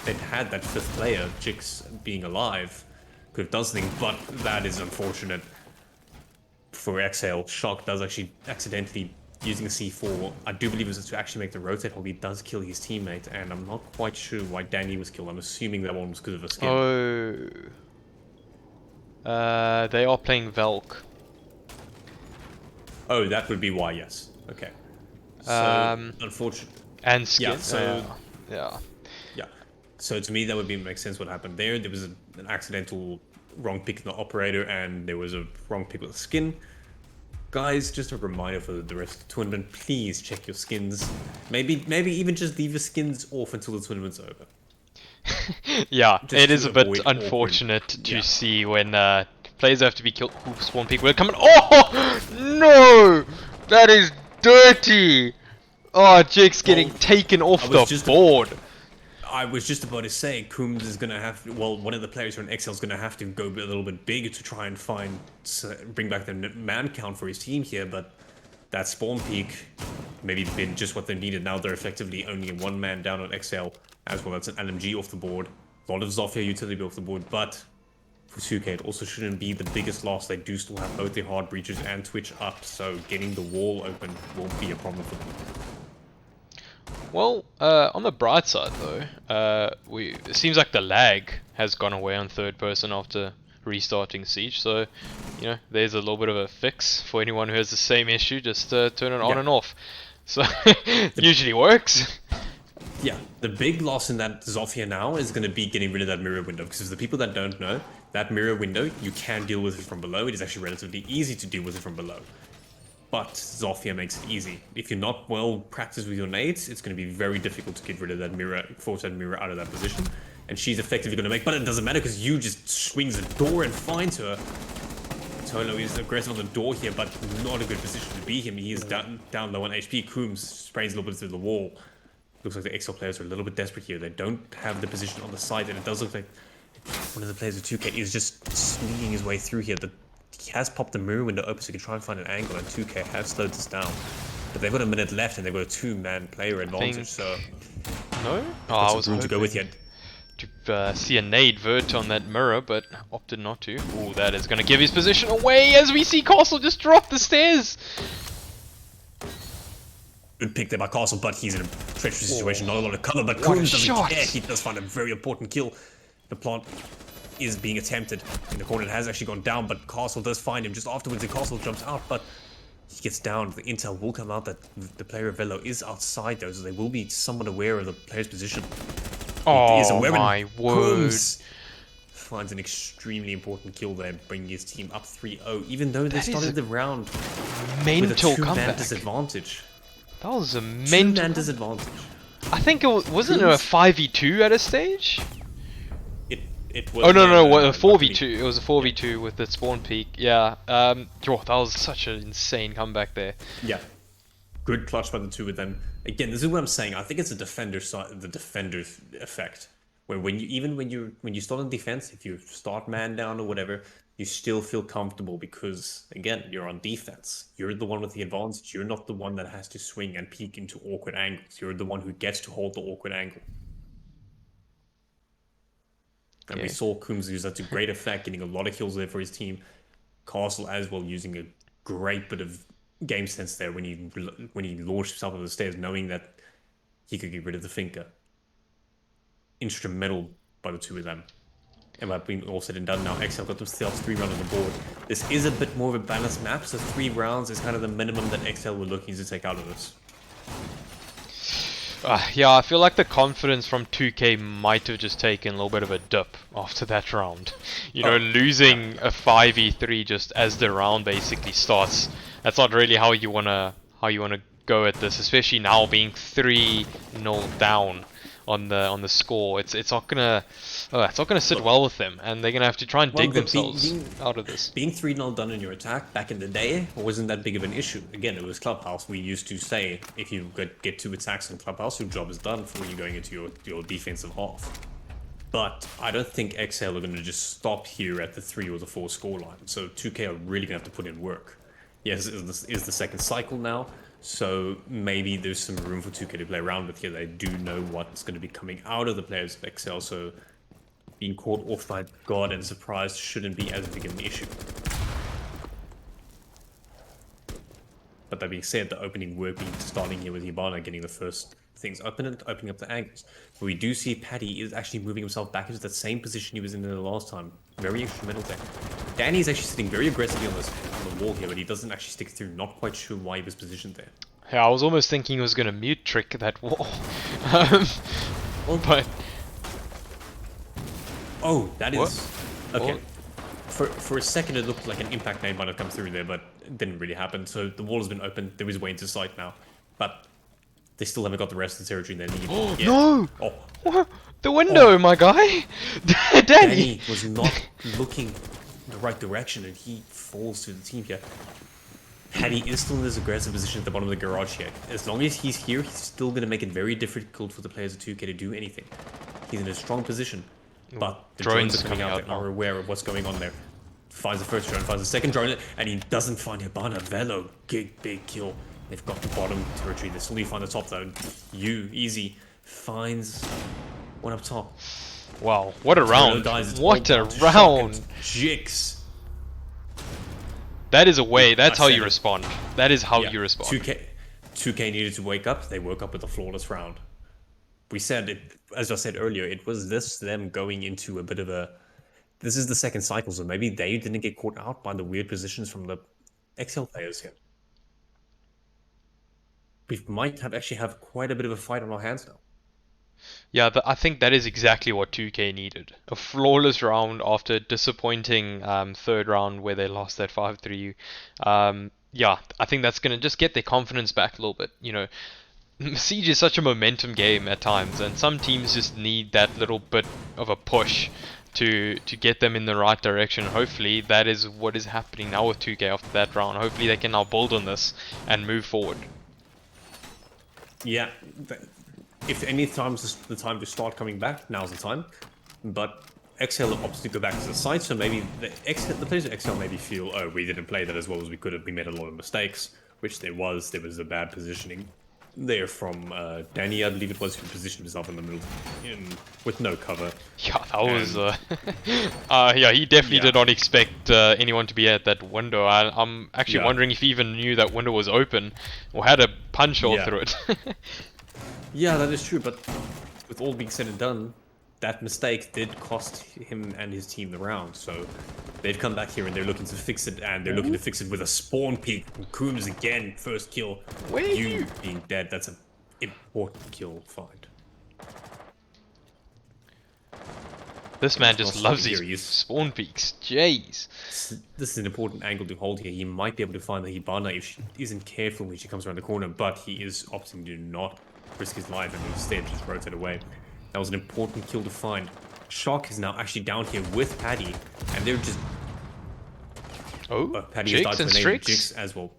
they'd had that 5th player, Jix, being alive, could have done something, but that is unfortunate for Xhail. Shock does actually accidentally, using a C4, I do believe it was to actually make the rotate hole. He does kill his teammate, and I'm not quite sure why Danny was killed. I'm assuming that one was because of a skin. Oh. They are playing Velk. Oh, that would be why, yes. Okay. So, unfortunate. And skin. Yeah, so... yeah. Yeah. So to me, that would make sense what happened there. There was an accidental wrong pick in the operator, and there was a wrong pick with the skin. Guys, just a reminder for the rest of the tournament, please check your skins. Maybe even just leave your skins off until the tournament's over. Yeah, Just it is to a bit avoid unfortunate awkward- to yeah. see when players have to be killed. Ooh, spawn peak will come in. Oh no, that is dirty. Oh, Jake's getting taken off was the just- board. I was just about to say, Coombs is going to have to, well, one of the players from XL is going to have to go a little bit bigger to try and bring back the man count for his team here, but that spawn peak maybe been just what they needed. Now they're effectively only one man down on XL, as well as an LMG off the board. A lot of Zofia utility off the board, but for 2K it also shouldn't be the biggest loss. They do still have both their hard breaches and Twitch up, so getting the wall open won't be a problem for them. Well, on the bright side though, it seems like the lag has gone away on third person after restarting Siege, so you know there's a little bit of a fix for anyone who has the same issue. Just turn it on and off. So usually works. Yeah, the big loss in that Zofia now is going to be getting rid of that mirror window, because for the people that don't know, that mirror window, you can deal with it from below. It is actually relatively easy to deal with it from below. But Zofia makes it easy. If you're not well practiced with your nades, it's going to be very difficult to get rid of that mirror, force that mirror out of that position. And she's effectively going to make, but it doesn't matter because you just swings the door and finds her. Tolo is aggressive on the door here, but not a good position to be him. He is down low on HP. Coombs sprays a little bit through the wall. Looks like the XL players are a little bit desperate here. They don't have the position on the side, and it does look like one of the players of 2K is just sneaking his way through here. He has popped the mirror window open so he can try and find an angle, and 2K have slowed this down. But they've got a minute left, and they've got a two-man player advantage, so... No? Oh, I was room to go with yet. To see a nade vert on that mirror, but opted not to. Ooh, that is going to give his position away as we see Castle just drop the stairs. Good pick there by Castle, but he's in a treacherous situation. Not a lot of cover, but Coombs doesn't shot. care. He does find a very important kill. The plant is being attempted in the corner. It has actually gone down, but Castle does find him just afterwards, and Castle jumps out, but he gets down. The intel will come out that the player of Velo is outside though, so they will be somewhat aware of the player's position. Oh my word. Coombs finds an extremely important kill there, bringing his team up 3-0, even though they started the round with a Mental two-man comeback. disadvantage. That was a mental Two-man disadvantage. I think it wasn't it a 5v2 at a stage? It was. Oh no, a luckily- 4v2. It was a 4v2 with the spawn peak. Yeah. Oh, that was such an insane comeback there. Yeah. Good clutch by the two of them. Again, this is what I'm saying. I think it's a defender side, the defender effect, where when you start on defense, if you start man down or whatever, you still feel comfortable because again, you're on defense. You're the one with the advantage. You're not the one that has to swing and peek into awkward angles. You're the one who gets to hold the awkward angle. And we saw Coombs use that to great effect, getting a lot of kills there for his team. Castle as well using a great bit of game sense there when he launched himself up the stairs, knowing that he could get rid of the Finker. Instrumental by the two of them. And that being all said and done now, XL got themselves 3 rounds on the board. This is a bit more of a balanced map, so 3 rounds is kind of the minimum that XL were looking to take out of this. Yeah, I feel like the confidence from 2K might have just taken a little bit of a dip after that round. You know, losing a 5v3 just as the round basically starts. That's not really how you wanna go at this, especially now being 3-0 down on the score. It's not gonna sit well with them, and they're gonna have to try and dig themselves out of this. Being 3-0 done in your attack back in the day wasn't that big of an issue. Again, it was Clubhouse. We used to say if you get 2 attacks in Clubhouse, your job is done for when you're going into your defensive half. But I don't think Xhail are going to just stop here at the 3 or the 4 scoreline. So 2K are really going to have to put in work. Yes, it is the second cycle now, so maybe there's some room for 2K to play around with here. They do know what's going to be coming out of the players of XL, so being caught off by guard and surprised shouldn't be as big an issue. But that being said, the opening work being starting here with Hibana getting the first things open and opening up the angles. But we do see Paddy is actually moving himself back into that same position he was in the last time. Very instrumental there. Danny is actually sitting very aggressively on the wall here, but he doesn't actually stick through. Not quite sure why he was positioned there. Yeah, I was almost thinking he was gonna mute trick that wall. But Oh, that What? is... Okay. What? For a second, it looked like an impact nade might have come through there, but it didn't really happen. So the wall has been opened. There is way into sight now. But they still haven't got the rest of the territory they need. Oh, Yeah. no! Oh, What? The window, my guy! Danny! Danny was not looking the right direction, and he falls to the team here. Paddy is still in this aggressive position at the bottom of the garage here. As long as he's here, he's still going to make it very difficult for the players of 2K to do anything. He's in a strong position, but the drones are coming out, they are aware of what's going on there. Finds the first drone, finds the second drone, and he doesn't find Hibana. Velo, big kill. They've got the bottom territory. They still need to find the top though. Easy, finds one up top. Wow, what a round. What a round. Jix. That is a way, that's how you respond. That is how you respond. 2K needed to wake up. They woke up with a flawless round. We said it, as I said earlier, it was them going into a bit of a... This is the second cycle, so maybe they didn't get caught out by the weird positions from the Xhail players here. We might actually have quite a bit of a fight on our hands now. Yeah, I think that is exactly what 2K needed. A flawless round after a disappointing third round where they lost that 5-3. Yeah, I think that's going to just get their confidence back a little bit. You know, Siege is such a momentum game at times, and some teams just need that little bit of a push to get them in the right direction. Hopefully that is what is happening now with 2K after that round. Hopefully they can now build on this and move forward. Yeah, if any time's the time to start coming back, now's the time. But Xhail opts to go back to the site, so maybe the players of Xhail maybe feel, oh, we didn't play that as well as we could have. We made a lot of mistakes, which there was. There was a bad positioning there from Danny, I believe it was, who positioned himself in the middle with no cover. Yeah, that was... yeah, he definitely did not expect anyone to be at that window. I'm actually wondering if he even knew that window was open or had a punch hole through it. Yeah, that is true, but with all being said and done, that mistake did cost him and his team the round, so they've come back here and they're looking to fix it, and they're looking to fix it with a spawn peek. Coombs again, first kill. You being dead, that's an important kill find. This man just loves these spawn peeks. Jeez. This is an important angle to hold here. He might be able to find the Hibana if she isn't careful when she comes around the corner, but he is opting to not risk his life and instead just rotate away. That was an important kill to find. Shock is now actually down here with Paddy, and they're just... Paddy has died for the name of Jinx as well.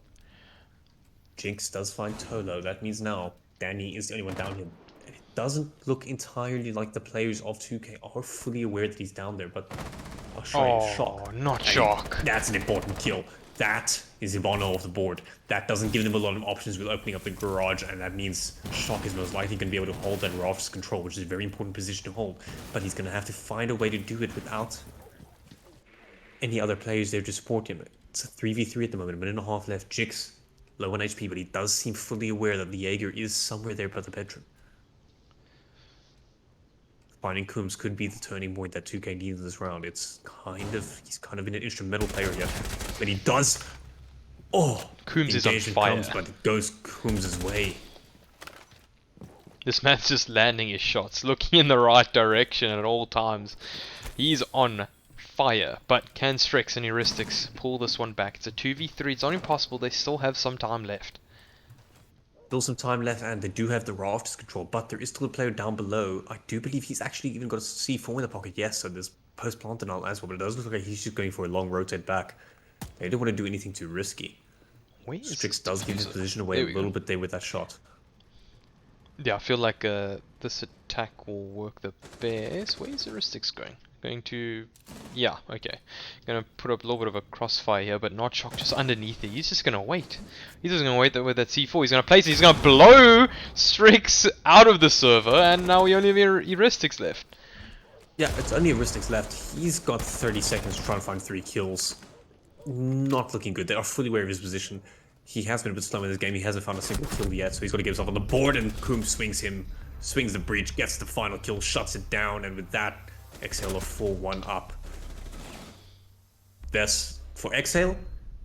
Jinx does find Tolo. That means now Danny is the only one down here. And it doesn't look entirely like the players of 2K are fully aware that he's down there, but I'll show you Shock. Not Shock. That's an important kill. That is Hibana off the board. That doesn't give them a lot of options with opening up the garage, and that means Shock is most likely going to be able to hold that raft's control, which is a very important position to hold. But he's going to have to find a way to do it without any other players there to support him. It's a 3v3 at the moment, a minute and a half left. Jix, low on HP, but he does seem fully aware that the Jaeger is somewhere there by the bedroom. Finding Coombs could be the turning point that 2K needs this round. He's kind of in an instrumental player here. But he does... Oh! Coombs is on fire. Comes, but it goes Coombs' way. This man's just landing his shots, looking in the right direction at all times. He's on fire, but can Strix and Heuristics pull this one back? It's a 2v3, it's not impossible, they still have some time left. Still some time left, and they do have the rafters control, but there is still a player down below. I do believe he's actually even got a C4 in the pocket. Yes, so there's post-plant and all as well, but it does look like he's just going for a long rotate back. They don't want to do anything too risky. Strix does give his position away a little bit there with that shot. Yeah, I feel like this attack will work the best. Where's Heuristics going? Going to... Yeah, okay. Gonna put up a little bit of a crossfire here, but not Shock just underneath it. He's just gonna wait. He's just gonna wait with that C4. He's gonna place it. He's gonna blow Strix out of the server, and now we only have Heuristics left. Yeah, it's only Heuristics left. He's got 30 seconds to try and find 3 kills. Not looking good. They are fully aware of his position. He has been a bit slow in this game. He hasn't found a single kill yet, so he's got to get himself on the board, and Coombs swings the breach, gets the final kill, shuts it down, and with that, Xhail are 4-1 up. This, for Xhail,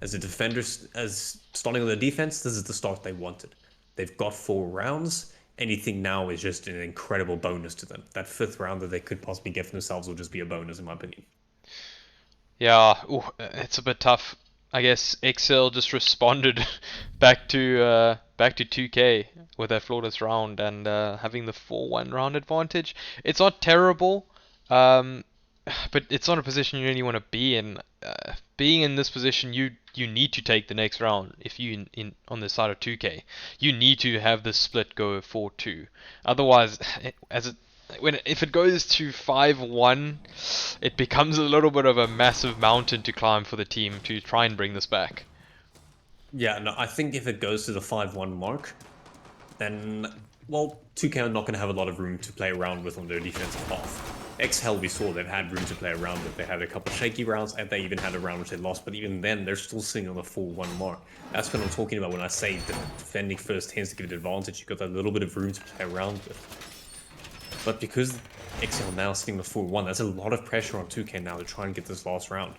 as a defender, as starting on the defense, this is the start they wanted. They've got 4 rounds. anything now is just an incredible bonus to them. That 5th round that they could possibly get for themselves will just be a bonus, in my opinion. Yeah, ooh, it's a bit tough. I guess Xhail just responded back to 2K with that flawless round and having the 4-1 round advantage. It's not terrible, um, but it's not a position you really want to be in. Being in this position, you need to take the next round. If you in on the side of 2K, you need to have the split go 4-2. Otherwise, if it goes to 5-1, it becomes a little bit of a massive mountain to climb for the team to try and bring this back. Yeah, no, I think if it goes to the 5-1 mark, then, well, 2K are not going to have a lot of room to play around with on their defensive half. Xhail, we saw they've had room to play around with. They had a couple of shaky rounds, and they even had a round which they lost, but even then, they're still sitting on the 4-1 mark. That's what I'm talking about when I say defending first tends to give it advantage. You've got that little bit of room to play around with. But because Xhail now sitting the 4-1, that's a lot of pressure on 2K now to try and get this last round.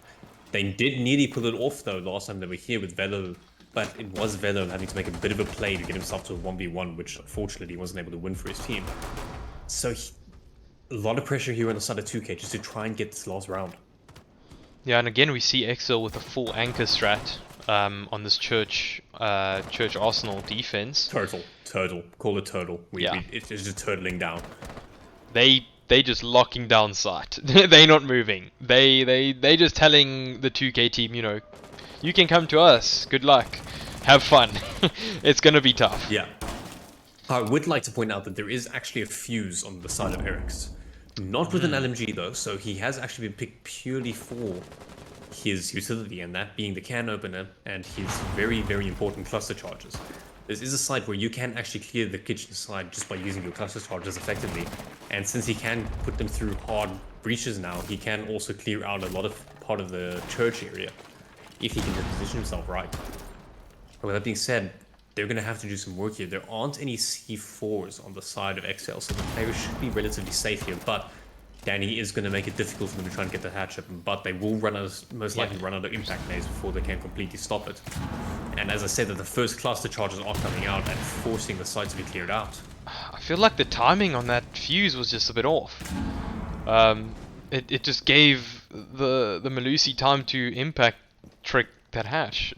They did nearly pull it off, though, last time they were here with Velo, but it was Velo having to make a bit of a play to get himself to a 1v1, which unfortunately he wasn't able to win for his team. So a lot of pressure here on the side of 2K just to try and get this last round. Yeah, and again we see Xhail with a full anchor strat on this Church Arsenal defense. Turtle. Call it turtle. It's just turtling down. They just locking down sight. They not moving. They just telling the 2K team, you can come to us. Good luck. Have fun. It's gonna be tough. Yeah. I would like to point out that there is actually a fuse on the side of Eric's. Not with an LMG though, so he has actually been picked purely for his utility, and that being the can opener and his very, very important cluster charges. This is a site where you can actually clear the kitchen side just by using your cluster charges effectively, and since he can put them through hard breaches now, he can also clear out a lot of part of the church area if he can just position himself right. But with that being said, they're going to have to do some work here. There aren't any C4s on the side of Xhail, so the players should be relatively safe here, but Danny is going to make it difficult for them to try and get the hatch open, but they will most likely run out of impact nades before they can completely stop it. And as I said, that the first cluster charges are coming out and forcing the site to be cleared out. I feel like the timing on that fuse was just a bit off. It just gave the Melusi time to impact trick that hatch.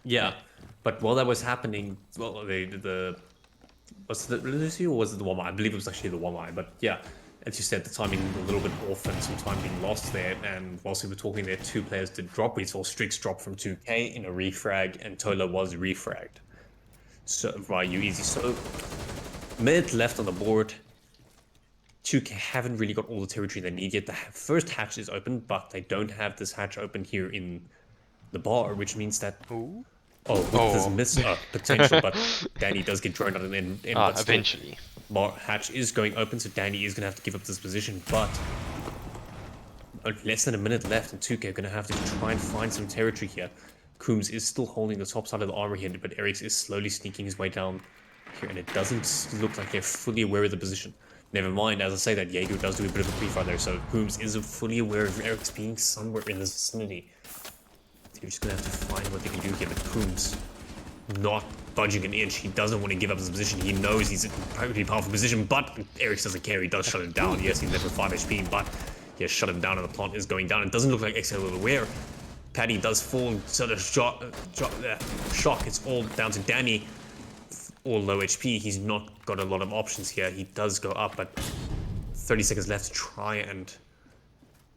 Yeah, but while that was happening, well, was it the Melusi or was it the 1-eye? I believe it was actually the 1-eye, but yeah. As you said, the timing a little bit off and some time being lost there. And whilst we were talking there, 2 players did drop. We saw Strix drop from 2K in a refrag, and Tola was refragged. So by Ueasy. So minute left on the board. 2K haven't really got all the territory they need yet. The first hatch is open, but they don't have this hatch open here in the bar, which means that this miss potential, but Danny does get drawn out in eventually. Bar hatch is going open, so Danny is going to have to give up this position, but less than a minute left, and 2K are going to have to try and find some territory here. Coombs is still holding the top side of the armor here, but Eriks is slowly sneaking his way down here, and it doesn't look like they're fully aware of the position. Never mind, as I say that, Jaeger does do a bit of a pre-fire there, so Coombs is fully aware of Eriks being somewhere in this vicinity. They're just going to have to find what they can do here, but Coombs not budging an inch. He doesn't want to give up his position. He knows he's in a pretty powerful position, but Eriks doesn't care. He does shut him down. Yes, he's left with 5 HP, but he has shut him down, and the plant is going down. It doesn't look like Xhail is aware. Paddy does fall, so the shock. It's all down to Danny. All low HP. He's not got a lot of options here. He does go up, but 30 seconds left to try and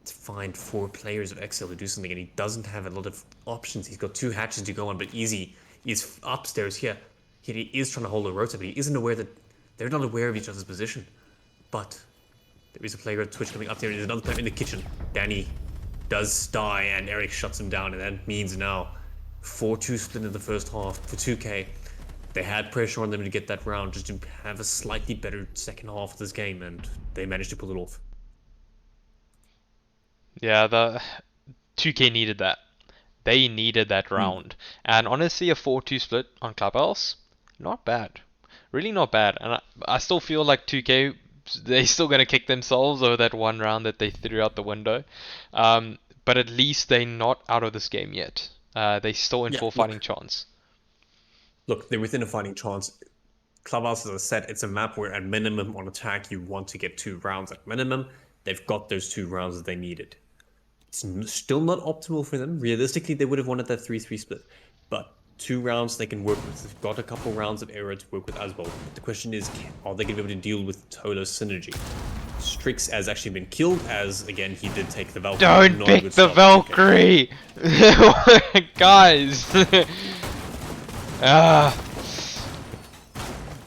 find 4 players of Xhail to do something, and he doesn't have a lot of options. He's got 2 hatches to go on, but Easy is upstairs here. He is trying to hold a rota, but he isn't aware that they're not aware of each other's position. But there is a player at Twitch coming up there. There's another player in the kitchen. Danny does die, and Eric shuts him down, and that means now 4-2 split in the first half for 2K. They had pressure on them to get that round, just to have a slightly better second half of this game, and they managed to pull it off. Yeah, the 2K needed that. They needed that round. And honestly, a 4-2 split on Clubhouse, not bad. Really not bad. And I still feel like 2K, they're still going to kick themselves over that one round that they threw out the window. But at least they're not out of this game yet. They're still in full fighting chance. Look, they're within a fighting chance. Clubhouse, as I said, it's a map where at minimum on attack you want to get 2 rounds at minimum. They've got those 2 rounds that they needed. It's still not optimal for them. Realistically, they would have wanted that 3-3 split. But 2 rounds they can work with. They've got a couple rounds of error to work with as well. But the question is, are they going to be able to deal with Tolo's synergy? Strix has actually been killed, as again he did take the Valkyrie. Don't pick the Valkyrie! Guys!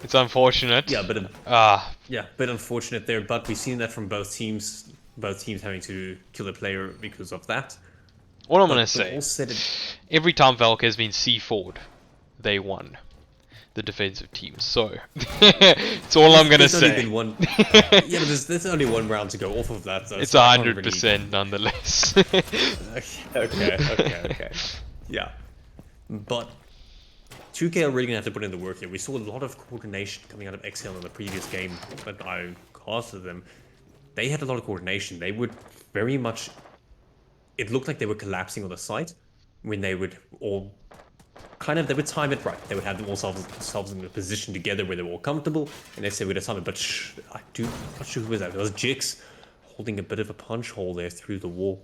It's unfortunate. Yeah, bit unfortunate there, but we've seen that from both teams. Both teams having to kill a player because of that. All I'm gonna say, every time Valk has been C4'd, they won. The defensive team. So, it's all I'm gonna say. Only been one, yeah, but there's only 1 round to go off of that. So it's 100% nonetheless. Okay. Yeah, but 2K are really gonna have to put in the work here. We saw a lot of coordination coming out of Xhail in the previous game that I casted them. They had a lot of coordination. They would very much... It looked like they were collapsing on the site when they would all... They would time it right. They would have them all themselves in a position together where they were all comfortable, and they say we'd have time it. But I'm not sure who was that. It was Jix holding a bit of a punch hole there through the wall.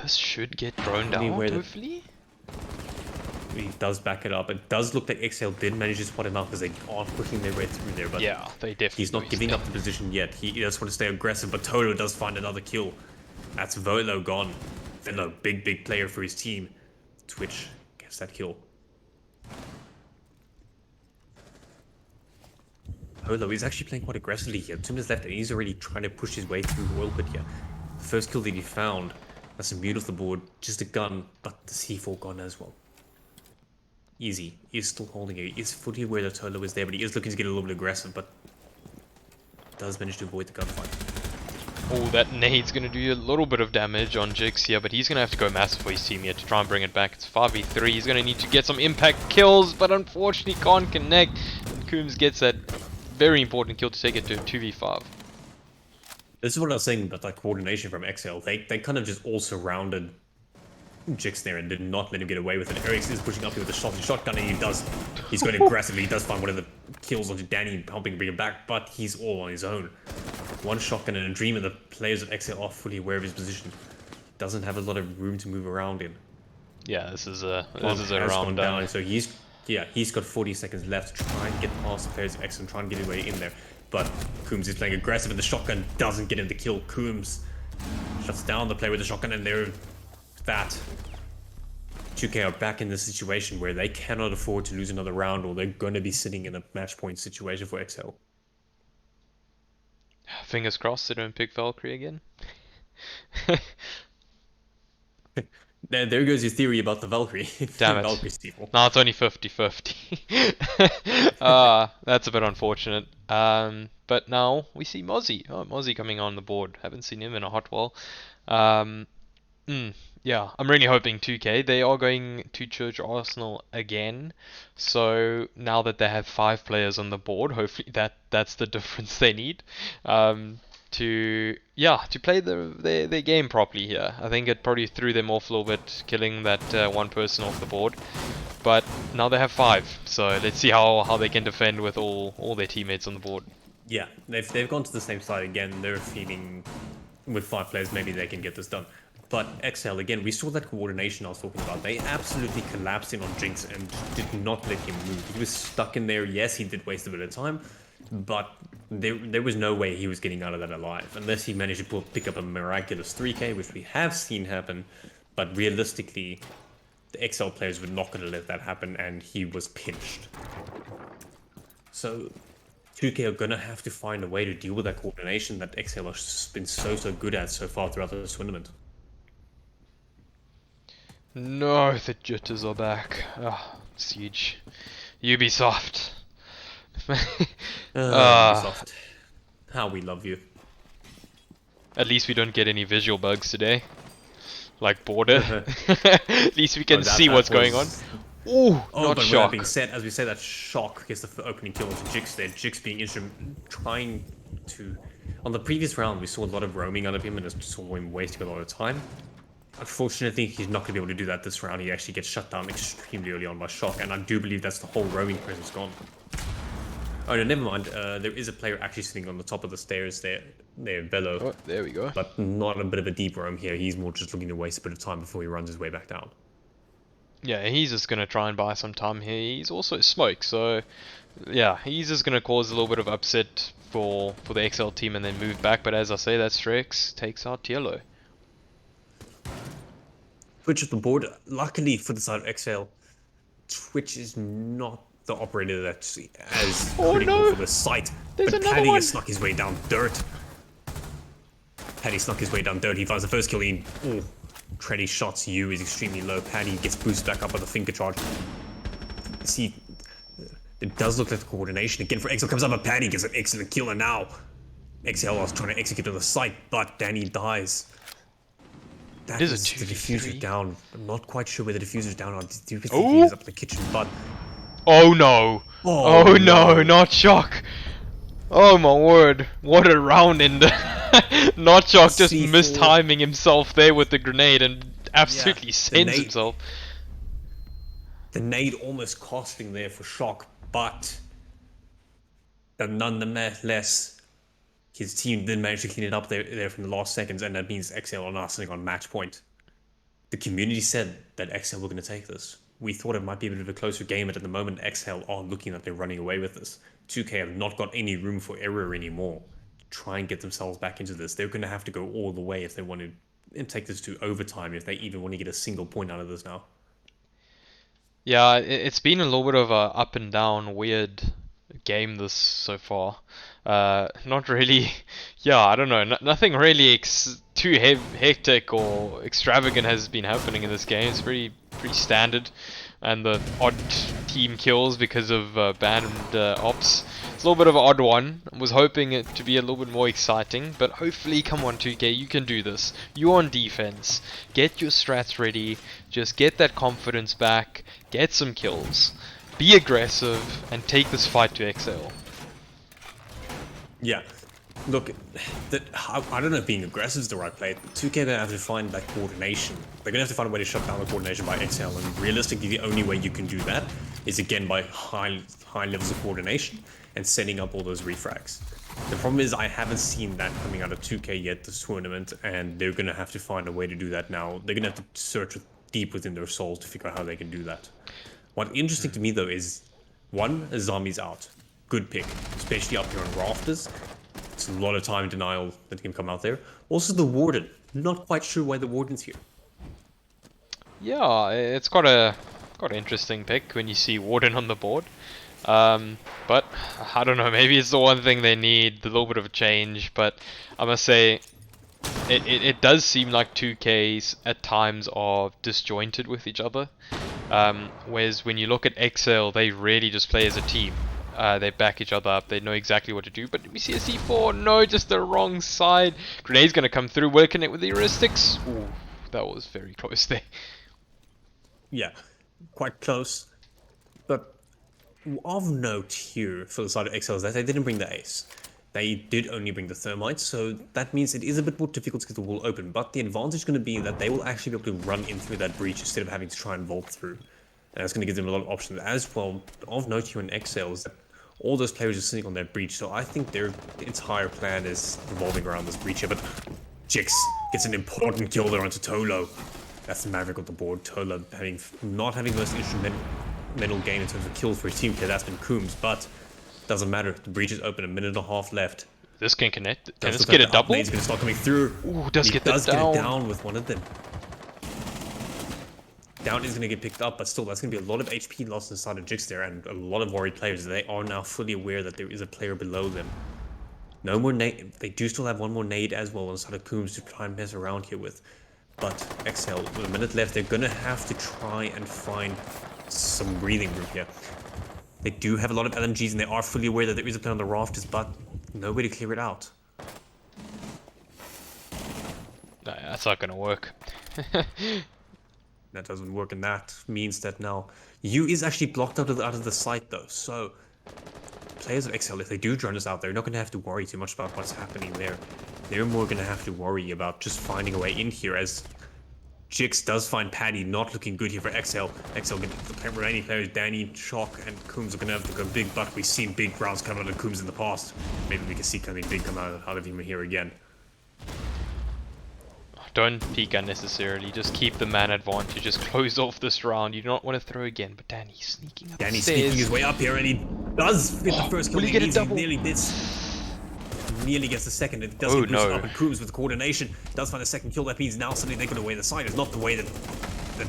This should get droned out, hopefully. He does back it up. It does look like Xhail did manage to spot him out because they are pushing their way through there. But yeah, they definitely. He's not giving up the position yet. He does want to stay aggressive, but Toto does find another kill. That's Volo gone. Volo, big player for his team. Twitch gets that kill. Volo is actually playing quite aggressively here. 2 minutes left, and he's already trying to push his way through the oil pit here. First kill that he found. That's some meat off the board. Just a gun, but the C4 gone as well. Easy. He's still holding it. He's fully aware that Tolo is there, but he is looking to get a little bit aggressive, but does manage to avoid the gunfight. Oh, that nade's going to do a little bit of damage on Jix here, but he's going to have to go massive for his team here to try and bring it back. It's 5v3. He's going to need to get some impact kills, but unfortunately can't connect. And Coombs gets that very important kill to take it to 2v5. This is what I was saying about that coordination from Xhail. They kind of just all surrounded Jix there and did not let him get away with it. Eric's is pushing up here with a shotgun, and he's going aggressively. He does find one of the kills onto Danny, helping bring him back, but he's all on his own. 1 shotgun and a dream, and the players of Xhail are fully aware of his position. Doesn't have a lot of room to move around in. Yeah, this is a round down. So he's got 40 seconds left to try and get past the players of Xhail and try and get his way in there. But Coombs is playing aggressive, and the shotgun doesn't get him the kill. Coombs shuts down the player with the shotgun, and they're that 2K are back in the situation where they cannot afford to lose another round, or they're going to be sitting in a match point situation for Xhail. Fingers crossed they don't pick Valkyrie again. There goes your theory about the Valkyrie. Damn it. Valkyrie's people. No, it's only 50-50. That's a bit unfortunate. But now we see Mozzie. Oh, Mozzie coming on the board. Haven't seen him in a hot while. Yeah, I'm really hoping 2K, they are going to Church Arsenal again. So now that they have 5 players on the board, hopefully that's the difference they need. To play their game properly here. I think it probably threw them off a little bit, killing that 1 person off the board. But now they have 5, so let's see how they can defend with all their teammates on the board. Yeah, they've gone to the same side again. They're feeling with 5 players, maybe they can get this done. But Xhail, again, we saw that coordination I was talking about. They absolutely collapsed in on Jinx and did not let him move. He was stuck in there. Yes, he did waste a bit of time, but there was no way he was getting out of that alive, unless he managed to pick up a miraculous 3K, which we have seen happen. But realistically, the Xhail players were not going to let that happen, and he was pinched. So 2K are going to have to find a way to deal with that coordination that Xhail has been so good at so far throughout the tournament. No, the jitters are back. Siege. Ubisoft. Ubisoft. How we love you. At least we don't get any visual bugs today. Like border. At least we can see what's going on. Ooh, not but shock. With that being said, as we say that shock gets the opening kill into Jix there. Jix being trying to... On the previous round, we saw a lot of roaming out of him, and it saw him wasting a lot of time. Unfortunately, he's not going to be able to do that this round. He actually gets shut down extremely early on by shock, and I do believe that's the whole roaming presence gone. Oh no, never mind. There is a player actually sitting on the top of the stairs there, Bello. Oh, there we go. But not a bit of a deep roam here. He's more just looking to waste a bit of time before he runs his way back down. Yeah, he's just gonna try and buy some time here. He's also smoke, so yeah, he's just gonna cause a little bit of upset for the XL team and then move back. But as I say, that Strex takes out Yellow. Twitch at the board. Luckily for the side of Xhail, Twitch is not the operator that's as critical for the site. There's but another Paddy one. has snuck his way down dirt. Paddy snuck his way down dirt. He finds the first kill in. Oh, Treddy's shots U is extremely low. Paddy gets boosted back up with a finger charge. See, it does look like the coordination again for Xhail comes up, but Paddy gets an excellent kill, and now Xhail was trying to execute on the site, but Danny dies. That It is a the 2v3. diffuser down. I'm not quite sure where the diffuser's down on. The diffuser Oh. is up in the kitchen, but Oh no! Oh, Oh, no, no. not Shock! Oh my word! What a round in the not Shock just C4. mistiming himself there with the grenade and absolutely the sends nade- himself. the nade almost costing there for Shock, but nonetheless, his team did manage to clean it up there from the last seconds, and that means Xhail are now sitting on match point. The community said that Xhail were going to take this. We thought it might be a bit of a closer game, but at the moment, Xhail are looking like they're running away with this. 2K have not got any room for error anymore. Try and get themselves back into this. They're going to have to go all the way if they want to and take this to overtime, if they even want to get a single point out of this now. Yeah, it's been a little bit of a up and down, weird game this so far. Not really. Yeah, I don't know. Nothing really too hectic or extravagant has been happening in this game. It's pretty standard, and the odd team kills because of banned ops. It's a little bit of an odd one. I was hoping it to be a little bit more exciting, but hopefully, come on 2K, you can do this. You're on defense. Get your strats ready. Just get that confidence back. Get some kills. Be aggressive and take this fight to Xhail. Yeah. Look, I don't know if being aggressive is the right play. 2K are going to have to find that coordination. They're going to have to find a way to shut down the coordination by Xhail, and realistically, the only way you can do that is again by high levels of coordination and setting up all those refrags. The problem is I haven't seen that coming out of 2K yet this tournament, and they're going to have to find a way to do that now. They're going to have to search deep within their souls to figure out how they can do that. What's interesting to me though is, one, a zombie's out. Good pick, especially up here on rafters. It's a lot of time denial that can come out there. Also the warden. Not quite sure why the warden's here. Yeah, it's got an interesting pick when you see Warden on the board. But I don't know, maybe it's the one thing they need, a little bit of a change. But I must say, it does seem like 2Ks at times are disjointed with each other. Whereas when you look at Xhail, they really just play as a team. They back each other up. They know exactly what to do. But we see a C4. No, just the wrong side. Grenade's going to come through. Will it connect with the heuristics? Ooh, that was very close there. Yeah, quite close. But of note here for the side of Xhail is that they didn't bring the ace. They did only bring the thermite, so that means it is a bit more difficult to get the wall open. But the advantage is going to be that they will actually be able to run in through that breach instead of having to try and vault through. And that's going to give them a lot of options as well. Of note here in Xhail is that all those players are sitting on that breach, so I think their entire plan is revolving around this breach here. But Jix gets an important kill there onto Tolo. That's the Maverick on the board. Tolo not having the most instrumental gain in terms of kills for his team here. That's been Coombs, but doesn't matter. The breach is open. 1.5 minutes left. This can connect. Can Does this look get like a the double? upnade's going to start coming through. Ooh, does He get does that get down. it down with one of them. Down is going to get picked up, but still, that's going to be a lot of HP lost inside of Jix there, and a lot of worried players. They are now fully aware that there is a player below them. No more nade. They do still have one more nade as well inside of Coombs to try and mess around here with. But Xhail, with a minute left, they're going to have to try and find some breathing room here. They do have a lot of LMGs, and they are fully aware that there is a player on the rafters, but no way to clear it out. No, that's not going to work. That doesn't work, and that means that now U is actually blocked out of the site though. So players of Xhail, if they do drone us out, they're not going to have to worry too much about what's happening there. They're more going to have to worry about just finding a way in here, as Jix does find Paddy not looking good here for Xhail. Xhail, the remaining players, Danny, Shock, and Coombs are going to have to go big, but we've seen big rounds come out of Coombs in the past. Maybe we can see something big come out of him here again. Don't peek unnecessarily, just keep the man advantage, just close off this round. You do not want to throw again, but Danny's sneaking up. Danny's sneaking his way up here, and he does get the first kill. Will he get a double? He nearly gets the second. It does get boosted up, and Coombs with coordination does find a second kill. That means now suddenly they can away the side. It's not the way that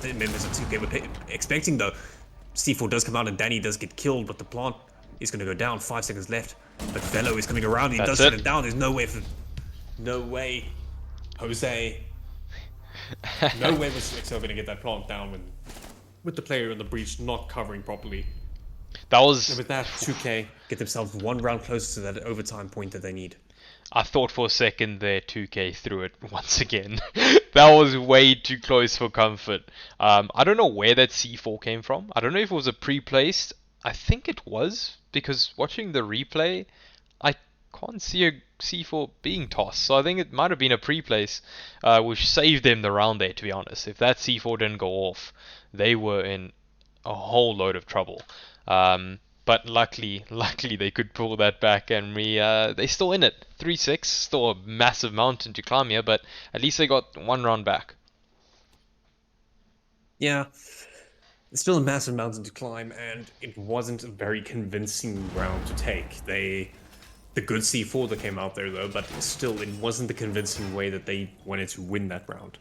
the members of 2K were expecting, though. C4 does come out, and Danny does get killed, but the plant is going to go down. 5 seconds left, but Velo is coming around. He does shut it down. There's no way, Jose. No way was Xhail going to get that plant down with the player in the breach not covering properly. That was... And with that, 2K get themselves one round closer to that overtime point that they need. I thought for a second there 2K threw it once again. That was way too close for comfort. I don't know where that C4 came from. I don't know if it was a pre-placed. I think it was, because watching the replay, I can't see a C4 being tossed. So I think it might have been a pre-place, which saved them the round there, to be honest. If that C4 didn't go off, they were in a whole load of trouble. But luckily they could pull that back, and they're still in it. 3-6, still a massive mountain to climb here, but at least they got one round back. Yeah, it's still a massive mountain to climb, and it wasn't a very convincing round to take. The good C4 that came out there, though, but still, it wasn't the convincing way that they wanted to win that round.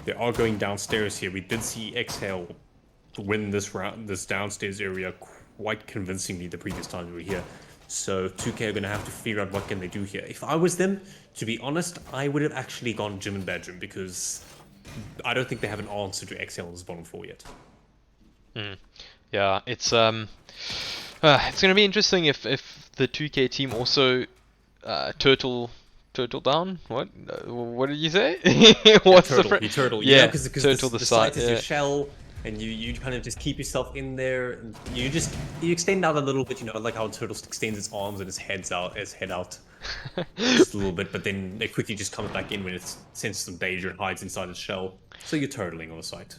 They are going downstairs here. We did see Xhail win this round, this downstairs area, quite convincingly the previous time we were here. So 2K are going to have to figure out what can they do here. If I was them, to be honest, I would have actually gone gym and bedroom, because I don't think they have an answer to Xhail in this bottom 4 yet. Yeah, it's going to be interesting if the 2K team also turtle down. What did you say? What's turtle, the turtle? Yeah, because turtle the side is your shell, and you kind of just keep yourself in there, and you extend out a little bit, like how a turtle extends its arms and its head out just a little bit, but then it quickly just comes back in when it senses some danger and hides inside its shell. So you're turtling on the site.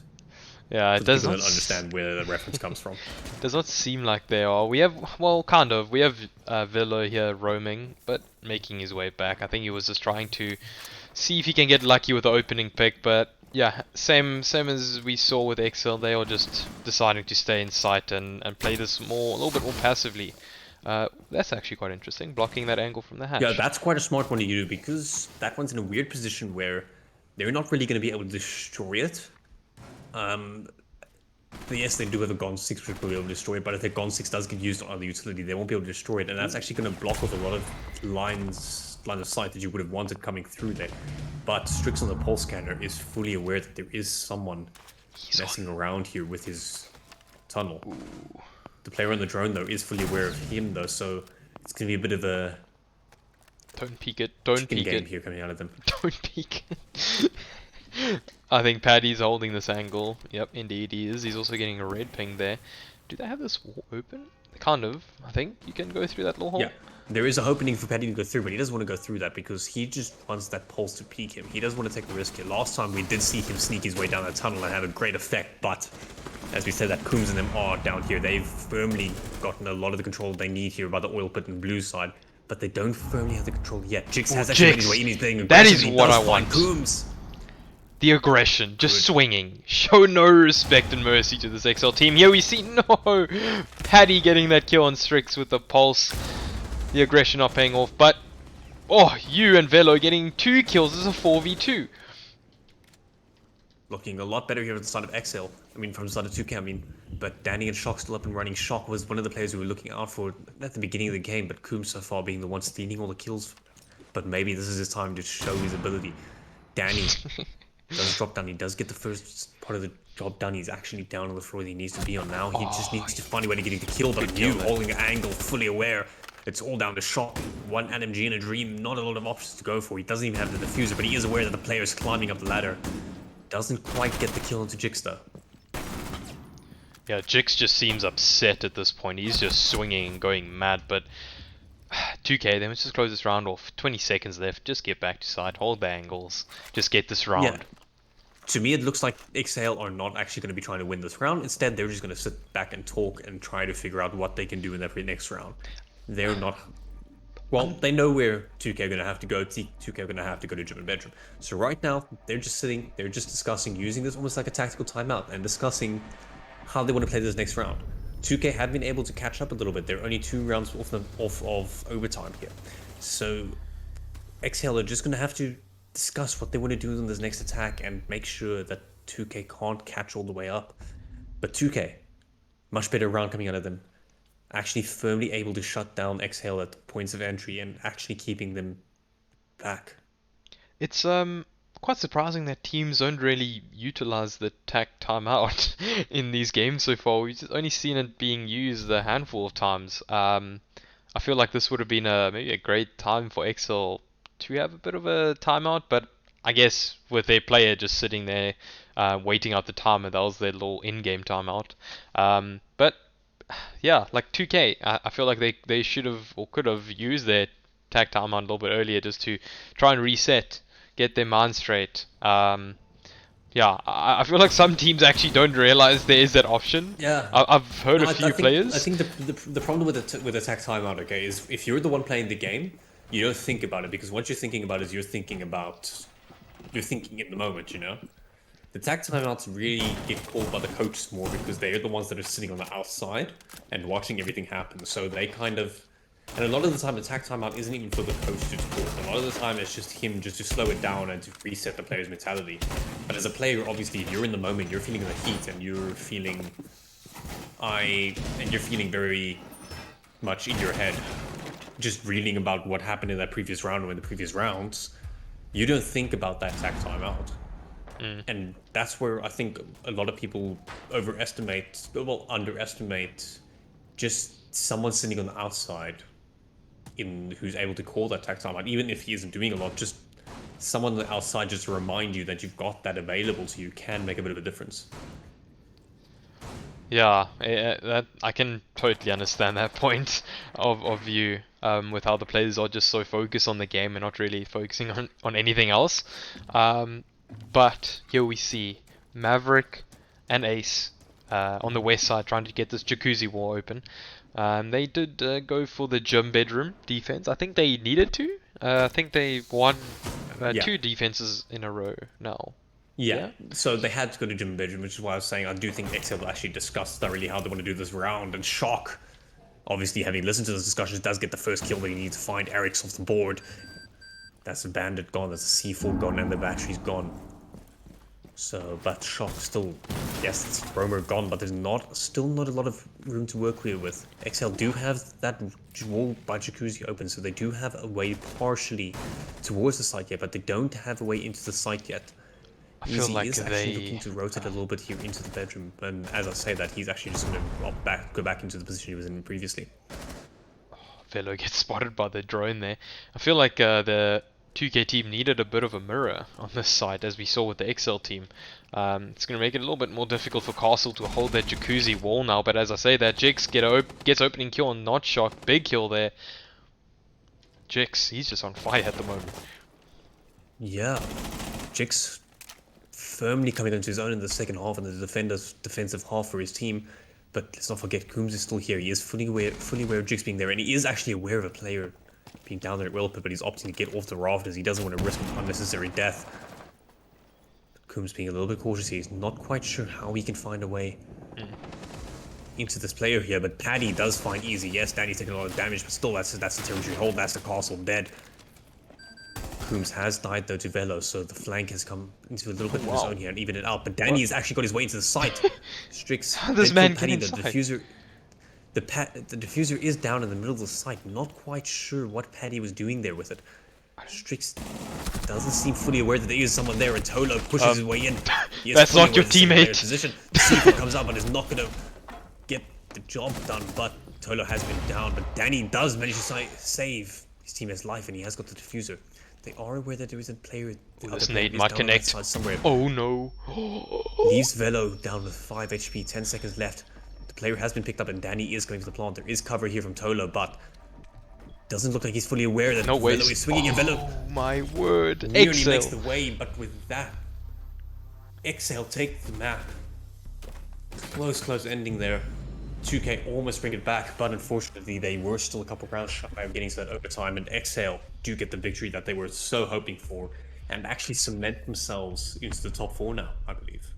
Yeah, it does not understand where the reference comes from. Does not seem like they are. We have, well, kind of. We have Velo here roaming, but making his way back. I think he was just trying to see if he can get lucky with the opening pick, but yeah, same as we saw with Xhail. They are just deciding to stay in sight and play this a little bit more passively. That's actually quite interesting, blocking that angle from the hatch. Yeah, that's quite a smart one to do, because that one's in a weird position where they're not really going to be able to destroy it. But yes, they do have a Gon 6 which will be able to destroy it, but if their Gon 6 does get used on other utility, they won't be able to destroy it, and that's actually going to block off a lot of lines of sight that you would have wanted coming through there. But Strix on the pulse scanner is fully aware that there is someone messing around here with his tunnel. Ooh. The player on the drone, though, is fully aware of him, though, so it's going to be a bit of a... Don't peek it. Don't peek game it. here coming out of them. Don't peek it. I think Paddy's holding this angle. Yep, indeed he is. He's also getting a red ping there. Do they have this wall open? Kind of. I think you can go through that little hole. Yeah, there is an opening for Paddy to go through, but he doesn't want to go through that because he just wants that pulse to peek him. He doesn't want to take the risk here. Last time we did see him sneak his way down that tunnel and have a great effect, but as we said, that Coombs and them are down here. They've firmly gotten a lot of the control they need here by the oil pit and blue side, but they don't firmly have the control yet. Jix has actually made his way in. He's playing that is aggressively. what I want. Coombs. The aggression, just swinging. Show no respect and mercy to this Xhail team. Here we see, no! Paddy getting that kill on Strix with the pulse. The aggression not paying off, but... Oh, you and Velo getting 2 kills as a 4v2. Looking a lot better here at the side of Xhail. I mean, from the side of 2K, I mean, but Danny and Shock still up and running. Shock was one of the players we were looking out for at the beginning of the game, but Coombs so far being the one stealing all the kills. But maybe this is his time to show his ability. Danny does drop down. He does get the first part of the job done. He's actually down on the floor that he needs to be on now. He just needs to find a way to get the kill, but you holding an angle, fully aware. It's all down to Shock. One NMG in a dream, not a lot of options to go for. He doesn't even have the diffuser, but he is aware that the player is climbing up the ladder. Doesn't quite get the kill into Jix though. Yeah, Jix just seems upset at this point. He's just swinging and going mad, but 2K, then let's just close this round off. 20 seconds left. Just get back to side, hold the angles, just get this round. Yeah. to me, it looks like Xhail are not actually going to be trying to win this round. Instead, they're just going to sit back and talk and try to figure out what they can do in every next round. They're not... Well, they know where 2K are going to have to go. 2K are going to have to go to gym and bedroom. So right now, they're just sitting, they're just discussing, using this almost like a tactical timeout and discussing how they want to play this next round. 2K have been able to catch up a little bit. They're only 2 rounds off of overtime here. So Xhail are just going to have to discuss what they want to do in this next attack and make sure that 2K can't catch all the way up. But 2K, much better round coming out of them. Actually firmly able to shut down Xhail at points of entry and actually keeping them back. It's quite surprising that teams don't really utilize the tech timeout in these games so far. We've just only seen it being used a handful of times. I feel like this would have been maybe a great time for Xhail to have a bit of a timeout, but I guess with their player just sitting there waiting out the timer, that was their little in-game timeout. But yeah, like 2K, I feel like they should have or could have used their tag timeout a little bit earlier just to try and reset, get their mind straight. Yeah, I feel like some teams actually don't realize there is that option. Yeah, I've heard No, a few I think, players. I think the problem with attack timeout, okay, is if you're the one playing the game, you don't think about it because what you're thinking about is you're thinking in the moment, you know. The tag timeouts really get called by the coaches more because they're the ones that are sitting on the outside and watching everything happen. So they kind of, and a lot of the time the tag timeout isn't even for the coach to call. A lot of the time it's just him just to slow it down and to reset the player's mentality. But as a player, obviously, if you're in the moment, you're feeling the heat and you're feeling very much in your head, just reading about what happened in that previous round or in the previous rounds, you don't think about that tag timeout. And that's where I think a lot of people underestimate just someone sitting on the outside who's able to call that tag timeout, even if he isn't doing a lot, just someone on the outside just to remind you that you've got that available so you can make a bit of a difference. Yeah, that I can totally understand that point of view with how the players are just so focused on the game and not really focusing on anything else. But here we see Maverick and Ace on the west side trying to get this jacuzzi wall open. They did go for the gym bedroom defense. I think they needed to. I think they won 2 defenses in a row now. Yeah, so they had to go to gym bedroom, which is why I was saying I do think Xhail will actually discuss thoroughly how they want to do this round. And Shock, obviously having listened to those discussions, does get the first kill that he needs to find Eric's off the board. That's a bandit gone, that's a C4 gone, and the battery's gone. So, but Shock still, yes, it's roamer gone, but there's still not a lot of room to work with. Xhail do have that wall by jacuzzi open, so they do have a way partially towards the site yet, but they don't have a way into the site yet. I feel like is actually looking to rotate a little bit here into the bedroom, and as I say that, he's actually just going to go back into the position he was in previously. Velo gets spotted by the drone there. I feel like the 2K team needed a bit of a mirror on this side, as we saw with the Xhail team. It's going to make it a little bit more difficult for Castle to hold that jacuzzi wall now, but as I say that, Jix gets opening kill on Not Shock. Big kill there. Jix, he's just on fire at the moment. Yeah, Jix firmly coming into his own in the second half and the defensive half for his team. But let's not forget, Coombs is still here. He is fully aware of Jix being there, and he is actually aware of a player being down there at Welper, but he's opting to get off the rafters. He doesn't want to risk unnecessary death. Coombs being a little bit cautious here. He's not quite sure how he can find a way into this player here, but Paddy does find easy. Yes, Danny's taking a lot of damage, but still that's the territory hold. That's the castle dead. Coombs has died though to Velo, so the flank has come into a little bit of his own here and even it out. But Danny has actually got his way into the site. Strix, how does this man get the inside? diffuser. The diffuser is down in the middle of the site. Not quite sure what Paddy was doing there with it. Strix doesn't seem fully aware that there is someone there, and Tolo pushes his way in. That's not your teammate. Position. C4 comes up and is not going to get the job done, but Tolo has been down. But Danny does manage to save his teammate's life, and he has got the diffuser. They are aware that there is a player. This nade might connect. Somewhere. Oh no. Leaves Velo down with 5 HP, 10 seconds left. The player has been picked up and Danny is going to the plant. There is cover here from Tolo, but doesn't look like he's fully aware that Velo is swinging and Velo my word. nearly Xhail makes the way, but with that, Xhail take the map. Close ending there. 2K almost bring it back, but unfortunately they were still a couple rounds shy of getting to that overtime, and Xhail do get the victory that they were so hoping for, and actually cement themselves into the top 4 now, I believe.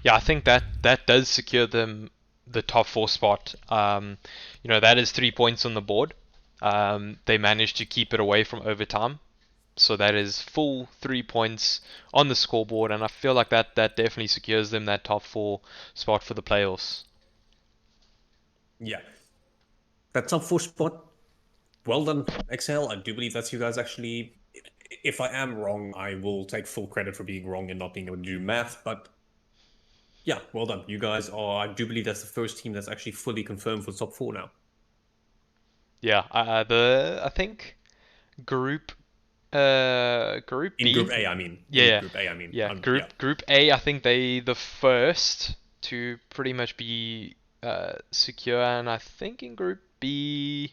Yeah, I think that does secure them the top 4 spot. That is 3 points on the board. They managed to keep it away from overtime. So that is full 3 points on the scoreboard, and I feel like that definitely secures them that top 4 spot for the playoffs. Yeah. That top 4 spot, well done, Xhail. I do believe that's you guys actually. If I am wrong, I will take full credit for being wrong and not being able to do math, but yeah, well done. You guys are, I do believe that's the first team that's actually fully confirmed for the top 4 now. Yeah, I think group group In B. Group A, I mean. In Yeah, Group A, I mean. yeah. Yeah. Group A, I think they the first to pretty much be secure, and I think in Group B,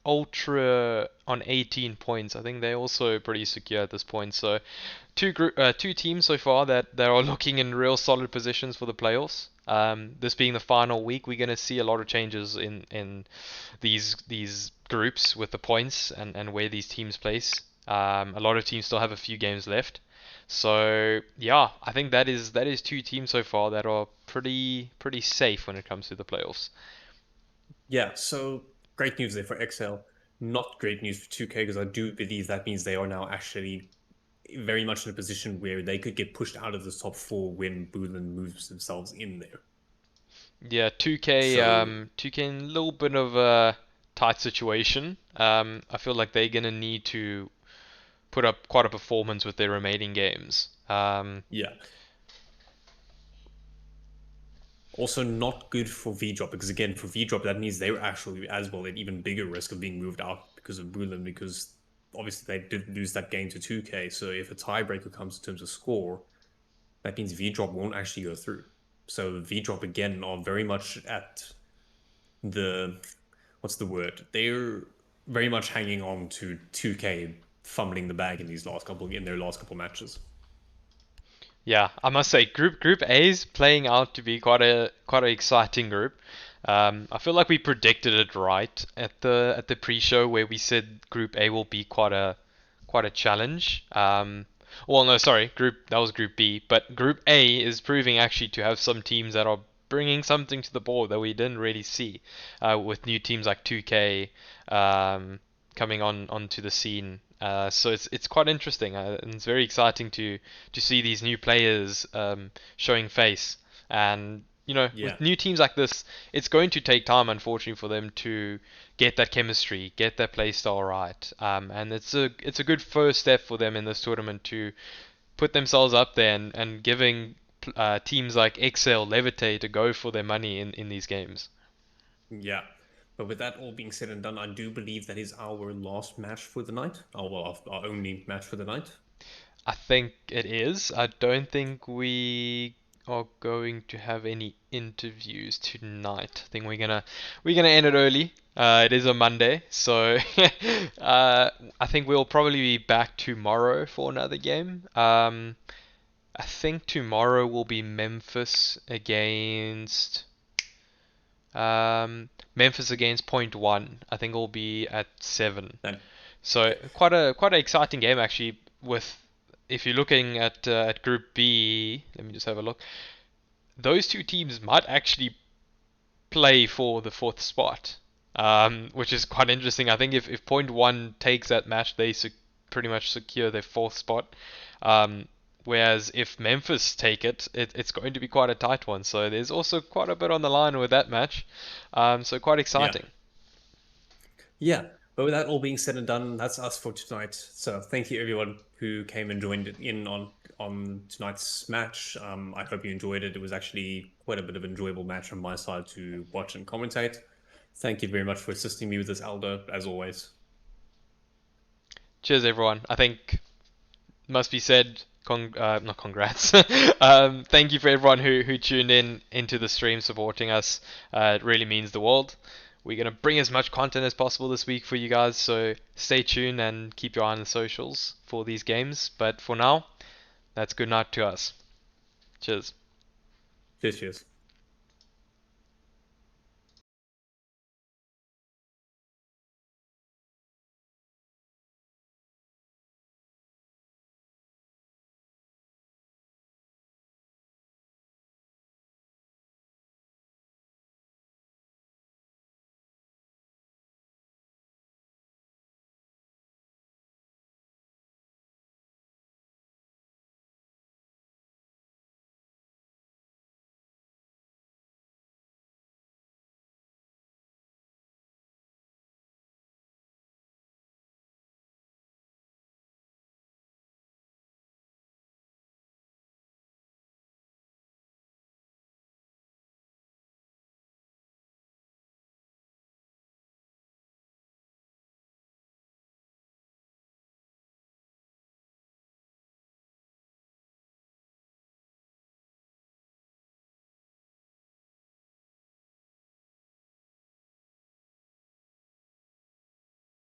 Ultra on 18 points. I think they're also pretty secure at this point. So two teams so far that are looking in real solid positions for the playoffs. This being the final week, we're going to see a lot of changes in these groups with the points and where these teams place. A lot of teams still have a few games left. So yeah, I think that is two teams so far that are pretty safe when it comes to the playoffs. Yeah, so great news there for Xhail. Not great news for 2K because I do believe that means they are now actually very much in a position where they could get pushed out of the top 4 when Boolean moves themselves in there. Yeah, 2K, So 2K in a little bit of a tight situation. I feel like they're gonna need to put up quite a performance with their remaining games. yeah. Also not good for V-Drop because again, for V-Drop that means they were actually as well at even bigger risk of being moved out because of Boolean because obviously they did lose that game to 2K. So if a tiebreaker comes in terms of score, that means V-Drop won't actually go through. So V-Drop again are very much at the what's the word? They're very much hanging on to 2K fumbling the bag in their last couple matches. Yeah, I must say, Group A is playing out to be quite an exciting group. I feel like we predicted it right at the pre-show where we said Group A will be quite a challenge. Well, no, sorry, that was Group B, but Group A is proving actually to have some teams that are bringing something to the board that we didn't really see, with new teams like 2K coming onto the scene. So it's quite interesting, and it's very exciting to see these new players showing face. And Yeah. with new teams like this, it's going to take time, unfortunately, for them to get that chemistry, get that play style right. And it's a good first step for them in this tournament to put themselves up there and giving teams like Xhail, Levitate to go for their money in these games. Yeah. But with that all being said and done, I do believe that is our last match for the night. Oh, well, our only match for the night. I think it is. I don't think we are going to have any interviews tonight. I think we're gonna end it early. It is a Monday, so I think we'll probably be back tomorrow for another game. I think tomorrow will be Memphis against Point One. I think it'll be at 7. And So quite an exciting game actually. With If you're looking at Group B, let me just have a look. Those two teams might actually play for the 4th spot, which is quite interesting. I think if Point One takes that match, they pretty much secure their 4th spot. Whereas if Memphis take it's going to be quite a tight one. So there's also quite a bit on the line with that match. So quite yeah. exciting. Yeah. But with that all being said and done, that's us for tonight. So thank you everyone who came and joined in on tonight's match. I hope you enjoyed it. It was actually quite a bit of an enjoyable match on my side to watch and commentate. Thank you very much for assisting me with this, Aldo, as always. Cheers, everyone. I think must be said. Not congrats. Thank you for everyone who tuned into the stream supporting us. It really means the world. We're gonna bring as much content as possible this week for you guys, so stay tuned and keep your eye on the socials for these games. But for now, that's good night to us. Cheers. Cheers, cheers.